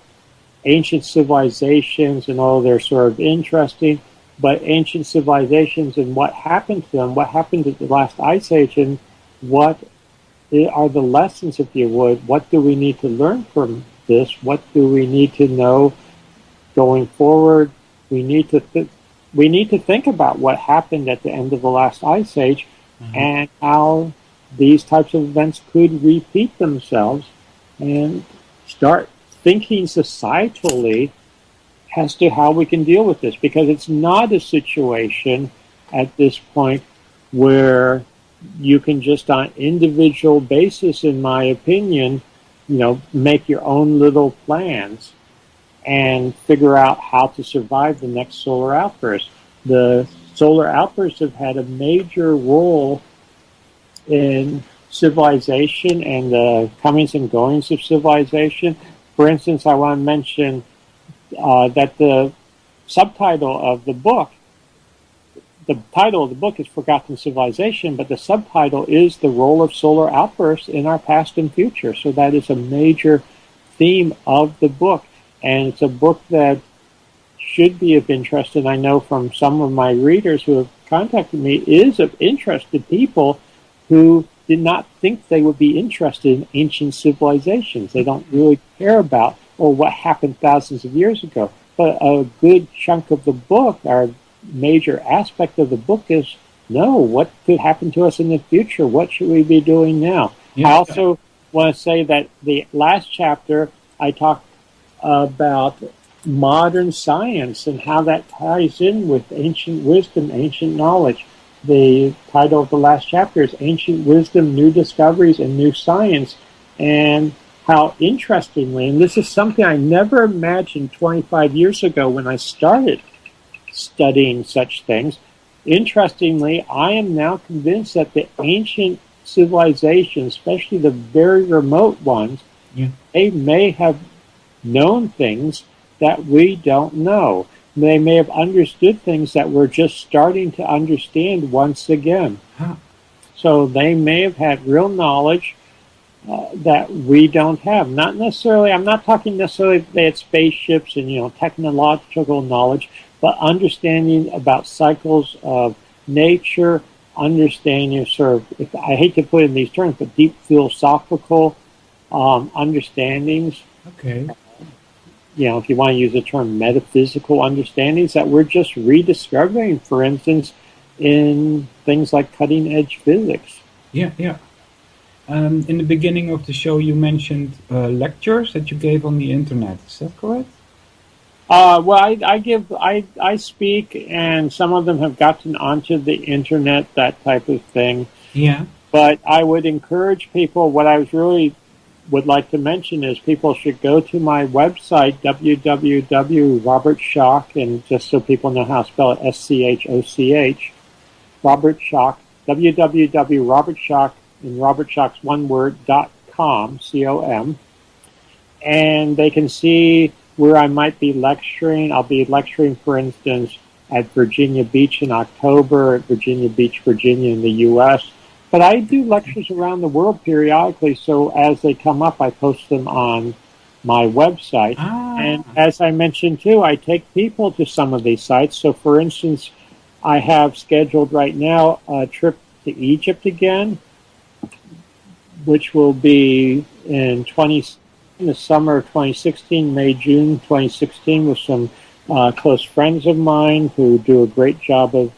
ancient civilizations and all they're sort of interesting, but ancient civilizations and what happened to them, what happened at the last ice age, and what are the lessons, if you would. What do we need to learn from this? What do we need to know going forward? We need to think about what happened at the end of the last ice age and how these types of events could repeat themselves, and start thinking societally as to how we can deal with this, because it's not a situation at this point where you can just on individual basis, in my opinion, make your own little plans and figure out how to survive the next solar outburst. The solar outbursts have had a major role in civilization and the comings and goings of civilization. For instance, I want to mention that the subtitle of the book, the title of the book is Forgotten Civilization, but the subtitle is The Role of Solar Outbursts in Our Past and Future. So that is a major theme of the book, and it's a book that should be of interest, and I know from some of my readers who have contacted me, is of interest to people who did not think they would be interested in ancient civilizations. They don't really care about, what happened thousands of years ago. But a good chunk of the book, our major aspect of the book, is, no, what could happen to us in the future? What should we be doing now? Yeah. I also want to say that the last chapter, I talked about modern science and how that ties in with ancient wisdom, ancient knowledge. The title of the last chapter is Ancient Wisdom, New Discoveries, and New Science, and how interestingly, and this is something I never imagined 25 years ago when I started studying such things, interestingly, I am now convinced that the ancient civilizations, especially the very remote ones, they may have known things that we don't know. They may have understood things that we're just starting to understand once again. Huh. So they may have had real knowledge that we don't have. Not necessarily, I'm not talking necessarily they had spaceships and, technological knowledge, but understanding about cycles of nature, understanding of I hate to put it in these terms, but deep philosophical understandings. Okay. If you want to use the term metaphysical understandings that we're just rediscovering, for instance, in things like cutting-edge physics. Yeah. In the beginning of the show, you mentioned lectures that you gave on the internet. Is that correct? I speak, and some of them have gotten onto the internet, that type of thing. Yeah. But I would encourage people, what I would like to mention is people should go to my website, www.robertschoch, and just so people know how to spell it, SCHOCH, Robert Schoch, www.robertschoch, and robertschoch's one word, .com, C-O-M, and they can see where I might be lecturing. I'll be lecturing, for instance, at Virginia Beach in October, at Virginia Beach, Virginia in the U.S., but I do lectures around the world periodically, so as they come up, I post them on my website. And as I mentioned, too, I take people to some of these sites. So, for instance, I have scheduled right now a trip to Egypt again, which will be in the summer of 2016, May, June 2016, with some close friends of mine who do a great job of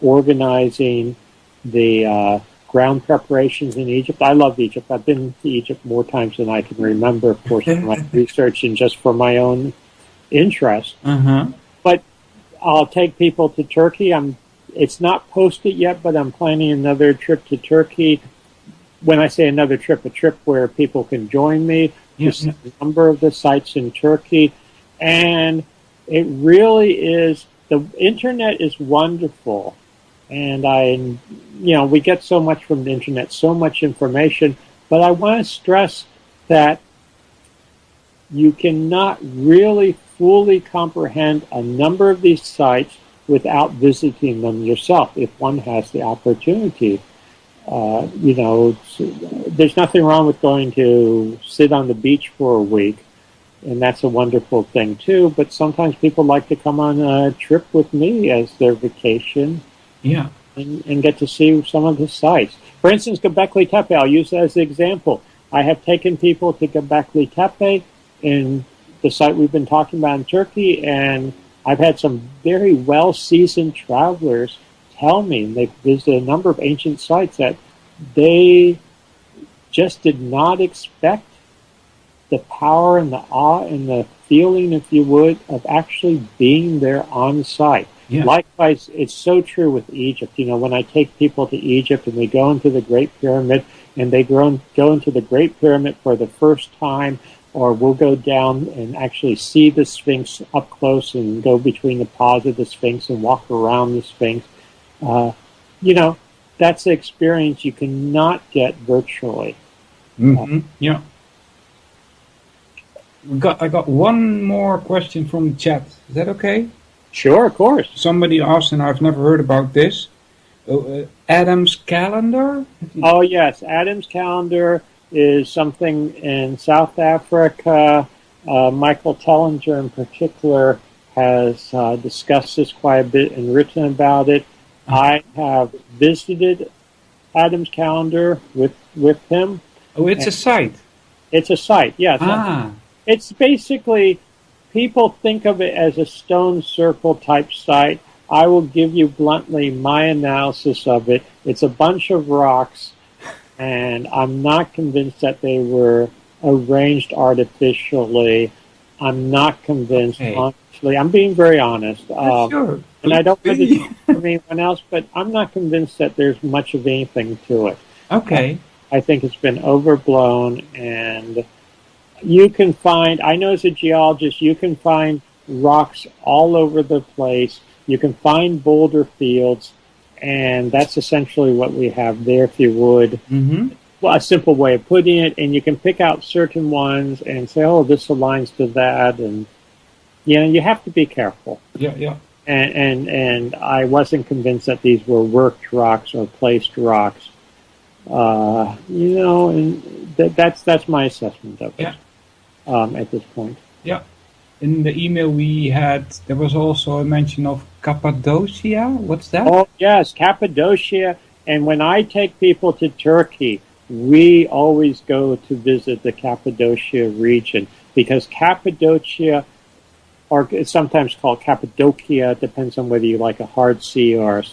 organizing the ground preparations in Egypt. I love Egypt. I've been to Egypt more times than I can remember, of course, for my research and just for my own interest. But I'll take people to Turkey. It's not posted yet, but I'm planning another trip to Turkey. When I say another trip, a trip where people can join me. Just a number of the sites in Turkey. And it really is, the internet is wonderful. And we get so much from the internet, so much information, but I want to stress that you cannot really fully comprehend a number of these sites without visiting them yourself, if one has the opportunity. There's nothing wrong with going to sit on the beach for a week, and that's a wonderful thing too, but sometimes people like to come on a trip with me as their vacation. Yeah. And get to see some of the sites. For instance, Göbekli Tepe, I'll use that as an example. I have taken people to Göbekli Tepe in the site we've been talking about in Turkey, and I've had some very well-seasoned travelers tell me, and they've visited a number of ancient sites, that they just did not expect the power and the awe and the feeling, if you would, of actually being there on site. Yeah. Likewise, it's so true with Egypt. You know, when I take people to Egypt and we go into the Great Pyramid and they go into the Great Pyramid for the first time, or we'll go down and actually see the Sphinx up close and go between the paws of the Sphinx and walk around the Sphinx, you know, that's an experience you cannot get virtually. Mm-hmm. Yeah. I got one more question from the chat. Is that okay? Sure, of course. Somebody asked, and I've never heard about this. Adam's calendar? Oh, yes. Adam's calendar is something in South Africa. Michael Tellinger, in particular, has discussed this quite a bit and written about it. I have visited Adam's calendar with him. Oh, it's a site. It's a site, yes. Ah. It's basically, people think of it as a stone circle type site. I will give you bluntly my analysis of it. It's a bunch of rocks, and I'm not convinced that they were arranged artificially. I'm not convinced, honestly. I'm being very honest. Sure. And I don't put it for anyone else, but I'm not convinced that there's much of anything to it. Okay. I think it's been overblown, and you can find, I know as a geologist, you can find rocks all over the place. You can find boulder fields, and that's essentially what we have there, if you would. Mm-hmm. Well, a simple way of putting it, and you can pick out certain ones and say, oh, this aligns to that, and you have to be careful. Yeah, yeah. And I wasn't convinced that these were worked rocks or placed rocks. And that's my assessment of it. At this point. Yeah. In the email we had, there was also a mention of Cappadocia. What's that? Oh, yes, Cappadocia. And when I take people to Turkey, we always go to visit the Cappadocia region, because Cappadocia, or it's sometimes called Cappadocia, depends on whether you like a hard C or a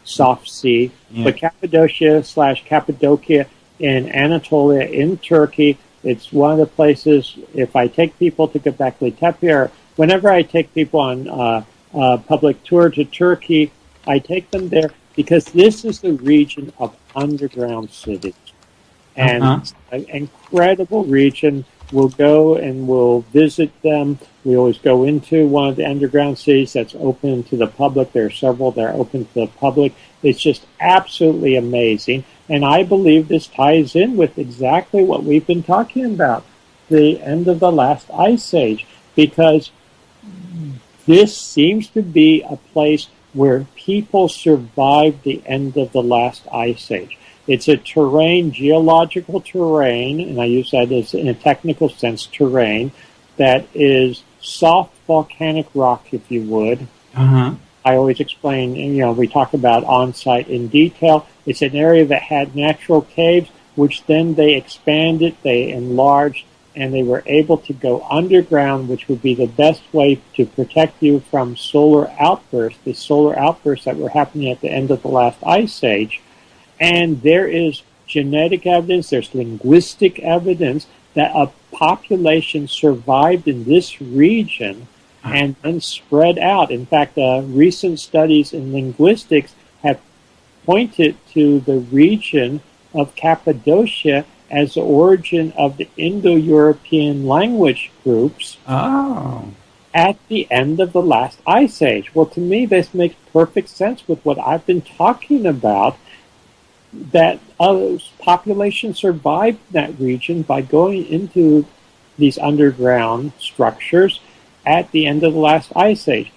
soft C. Yeah. But Cappadocia/Cappadocia in Anatolia, in Turkey, it's one of the places, if I take people to Göbekli Tepe, or whenever I take people on a public tour to Turkey, I take them there because this is the region of underground cities. And it's an incredible region. We'll go and we'll visit them. We always go into one of the underground cities that's open to the public. There are several that are open to the public. It's just absolutely amazing. And I believe this ties in with exactly what we've been talking about, the end of the last ice age, because this seems to be a place where people survived the end of the last ice age. It's a geological terrain, and I use that as in a technical sense, terrain, that is soft volcanic rock, if you would. I always explain, we talk about on-site in detail. It's an area that had natural caves, which then they expanded, they enlarged, and they were able to go underground, which would be the best way to protect you from solar outbursts, the solar outbursts that were happening at the end of the last ice age. And there is genetic evidence, there's linguistic evidence that a population survived in this region and then spread out. In fact, recent studies in linguistics have pointed to the region of Cappadocia as the origin of the Indo-European language groups at the end of the last ice age. Well, to me, this makes perfect sense with what I've been talking about, that populations survived that region by going into these underground structures at the end of the last ice age.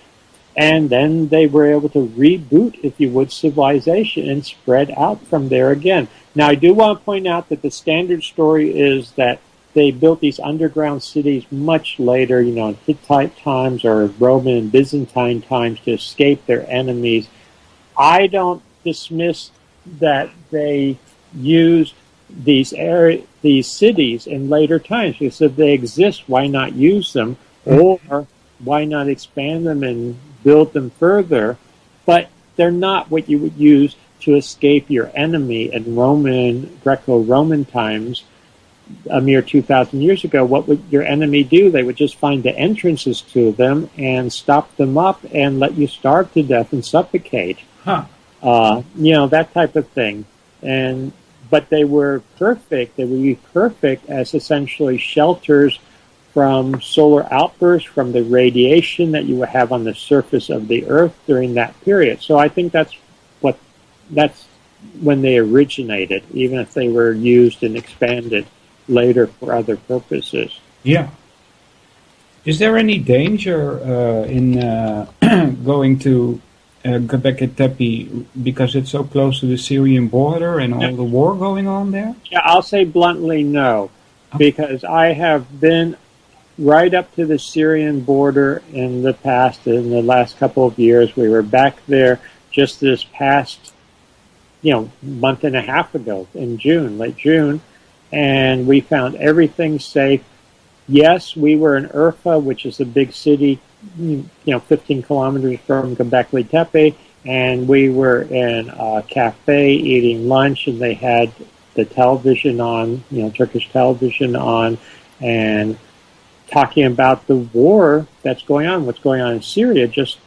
And then they were able to reboot, if you would, civilization and spread out from there again. Now, I do want to point out that the standard story is that they built these underground cities much later, in Hittite times or Roman and Byzantine times to escape their enemies. I don't dismiss that they used these cities in later times, because if they exist, why not use them? Or why not expand them and build them further? But they're not what you would use to escape your enemy in Greco-Roman times, a mere 2,000 years ago, what would your enemy do? They would just find the entrances to them and stop them up and let you starve to death and suffocate. Huh. That type of thing. But they were perfect. They would be perfect as essentially shelters from solar outbursts, from the radiation that you would have on the surface of the Earth during that period. So I think that's when they originated, even if they were used and expanded later for other purposes. Yeah. Is there any danger in going to Göbekli Tepe because it's so close to the Syrian border and all the war going on there? Yeah, I'll say bluntly no, because I have been right up to the Syrian border in the last couple of years. We were back there just this past, month and a half ago in June, late June, and we found everything safe. Yes, we were in Urfa, which is a big city, 15 kilometers from Göbekli Tepe, and we were in a cafe eating lunch, and they had the television on, Turkish television on, and talking about the war that's going on, what's going on in Syria, just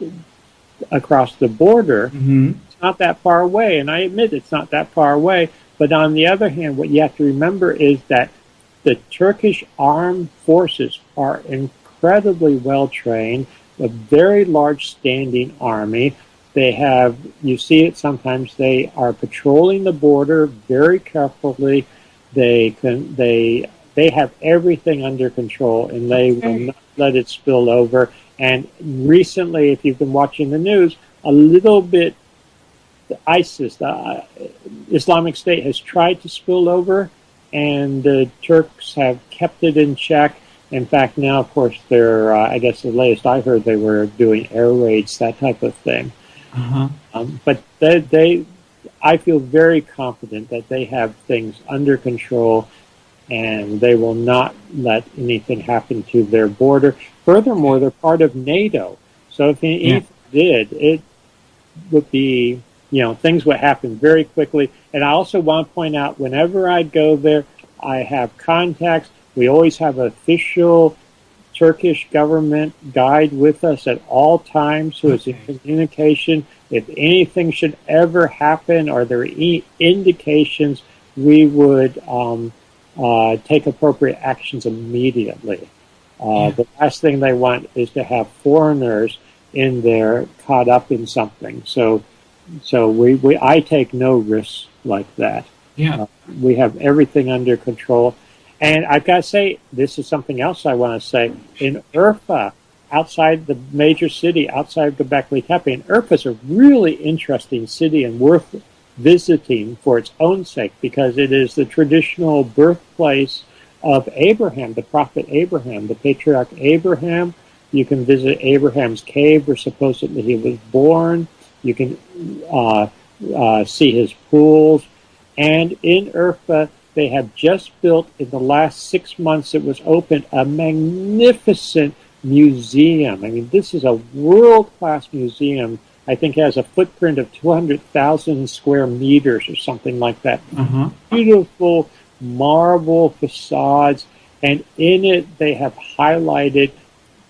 across the border. Mm-hmm. It's not that far away, and I admit it's not that far away, but on the other hand, what you have to remember is that the Turkish armed forces are incredibly well trained, a very large standing army. They have, you see it sometimes, they are patrolling the border very carefully. They have everything under control, and they will not let it spill over. And recently, if you've been watching the news, a little bit, ISIS, the Islamic State, has tried to spill over, and the Turks have kept it in check. In fact, now, of course, they're, I guess the latest I heard, they were doing air raids, that type of thing. Uh-huh. But I feel very confident that they have things under control, and they will not let anything happen to their border. Furthermore, they're part of NATO. So if anything did, it would be, things would happen very quickly. And I also want to point out, whenever I go there, I have contacts. We always have an official Turkish government guide with us at all times who is in communication. If anything should ever happen or there are any indications, we would take appropriate actions immediately. The last thing they want is to have foreigners in there caught up in something. So I take no risks like that. Yeah. We have everything under control. And I've got to say, this is something else I want to say. In Urfa, outside the major city, outside Göbekli Tepe, and Urfa is a really interesting city and worth visiting for its own sake, because it is the traditional birthplace of Abraham, the prophet Abraham, the patriarch Abraham. You can visit Abraham's cave where supposedly he was born. You can see his pools. And in Urfa, they have just built, in the last 6 months it was opened, a magnificent museum. I mean, this is a world-class museum. I think it has a footprint of 200,000 square meters or something like that. Uh-huh. Beautiful marble facades. And in it, they have highlighted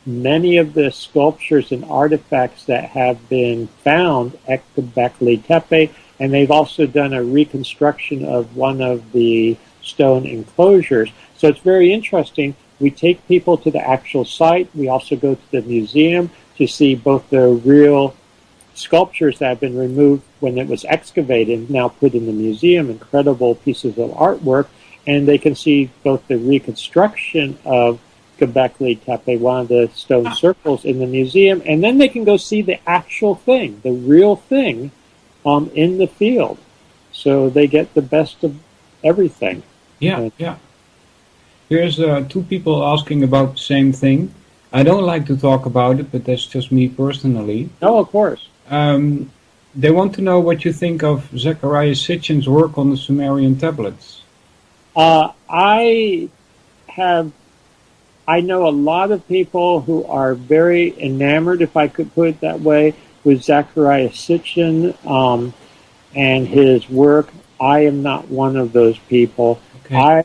many of the sculptures and artifacts that have been found at Göbekli Tepe. And they've also done a reconstruction of one of the stone enclosures. So it's very interesting. We take people to the actual site. We also go to the museum to see both the real sculptures that have been removed when it was excavated, now put in the museum, incredible pieces of artwork. And they can see both the reconstruction of Göbekli Tepe, one of the stone circles in the museum, and then they can go see the actual thing, the real thing, in the field. So they get the best of everything. Yeah. Here's two people asking about the same thing. I don't like to talk about it, but that's just me personally. No, of course. They want to know what you think of Zechariah Sitchin's work on the Sumerian tablets. I know a lot of people who are very enamored, if I could put it that way, with Zechariah Sitchin. and his work. I am not one of those people. Okay.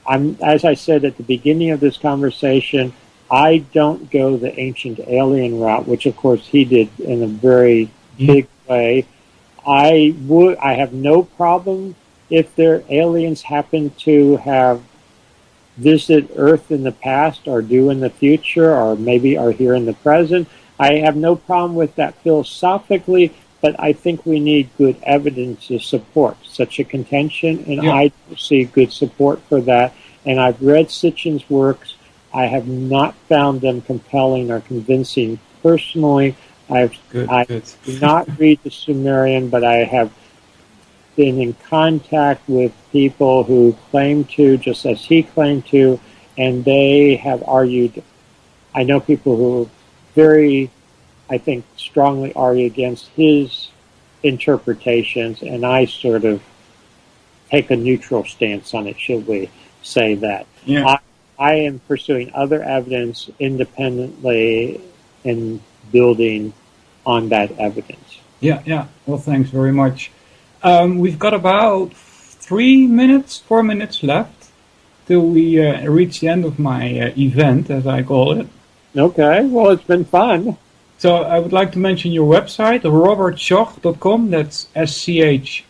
I'm, as I said at the beginning of this conversation, I don't go the ancient alien route, which of course he did in a very big way. I have no problem if their aliens happen to have visited Earth in the past or do in the future or maybe are here in the present. I have no problem with that philosophically, but I think we need good evidence to support such a contention, and I see good support for that. And I've read Sitchin's works. I have not found them compelling or convincing personally. I do not read the Sumerian, but I have been in contact with people who claim to, just as he claimed to, and they have argued. I know people who very, I think, strongly argue against his interpretations, and I sort of take a neutral stance on it, should we say that. Yeah. I am pursuing other evidence independently and building on that evidence. Yeah. Well, thanks very much. We've got about 4 minutes left till we reach the end of my event, as I call it. Okay, well, it's been fun. So I would like to mention your website, robertschoch.com. That's SCHOCH,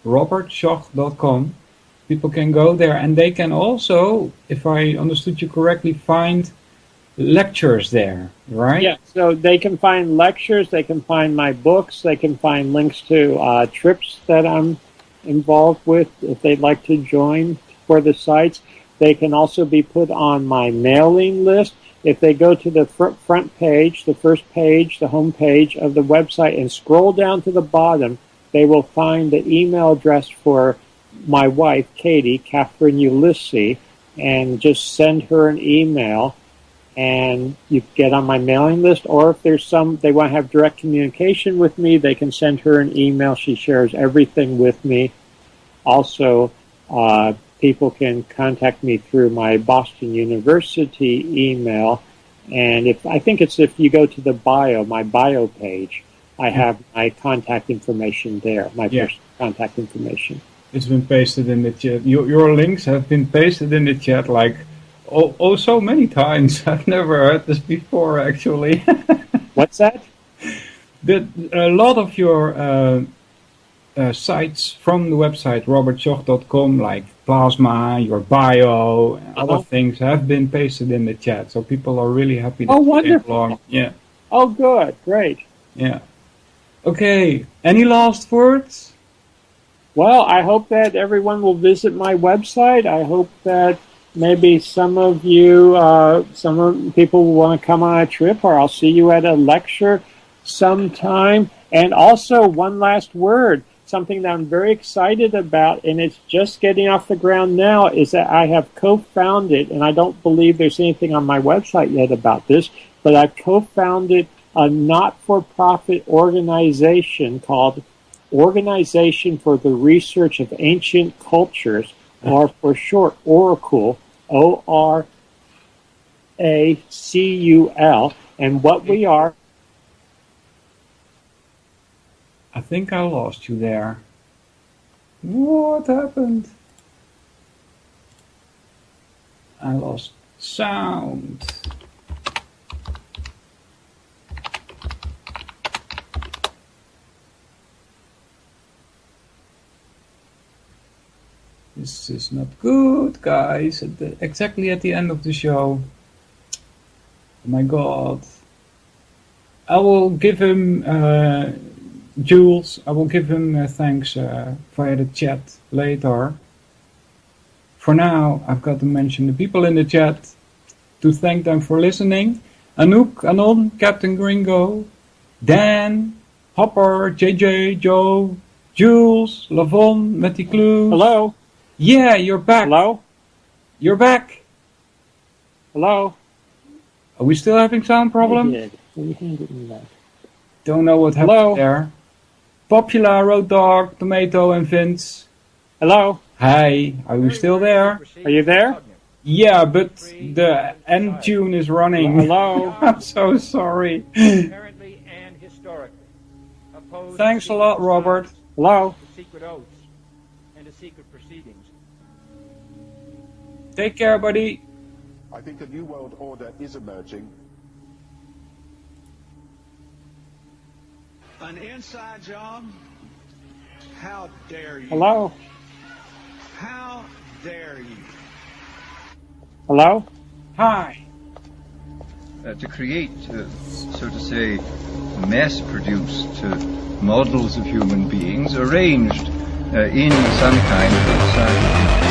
robertschoch.com. People can go there, and they can also, if I understood you correctly, find lectures there, right? Yeah, so they can find lectures, they can find my books, they can find links to trips that I'm involved with if they'd like to join for the sites. They can also be put on my mailing list. If they go to the front page, the first page, the home page of the website, and scroll down to the bottom, they will find the email address for my wife, Katie, Catherine Ulysses, and just send her an email, and you get on my mailing list. Or if there's they want to have direct communication with me, they can send her an email. She shares everything with me. Also, people can contact me through my Boston University email, and if you go to the my bio page, I have my contact information there, my personal contact information. It's been pasted in the chat. Your links have been pasted in the chat like so many times. I've never heard this before, actually. What's that? A lot of your sites from the website robertschoch.com, like Plasma, your bio, and other things have been pasted in the chat. So people are really happy that you came along. Yeah. Oh, good. Great. Yeah. Okay. Any last words? Well, I hope that everyone will visit my website. I hope that maybe some of you, people will want to come on a trip, or I'll see you at a lecture sometime. And also, one last word, something that I'm very excited about, and it's just getting off the ground now, is that I have co-founded, and I don't believe there's anything on my website yet about this, but I've co-founded a not-for-profit organization called Organization for the Research of Ancient Cultures, or for short, Oracle, ORACUL, and what we are... I think I lost you there. What happened? I lost sound. This is not good, guys. Exactly at the end of the show. Oh my god. I will give him... Jules, I will give him thanks via the chat later. For now, I've got to mention the people in the chat to thank them for listening. Anouk, Anon, Captain Gringo, Dan, Hopper, JJ, Joe, Jules, Lavon, Matty Clues. Hello? Yeah, you're back. Hello? You're back. Hello? Are we still having sound problem? I did. Don't know what happened there. Popular, Road Dog, Tomato, and Vince. Hello? Hi, are you still there? Are you there? Yeah, but the end tune is running. Hello? I'm so sorry. Apparently and historically, a Thanks a lot, Robert. Hello? The secret oaths and the secret proceedings. Take care, buddy. I think a new world order is emerging. An inside job? How dare you? Hello? How dare you? Hello? Hi. To create, so to say, mass-produced models of human beings arranged in some kind of scientific.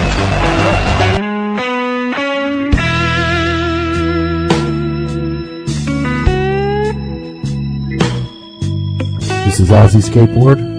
This is Ozzy Skateboard.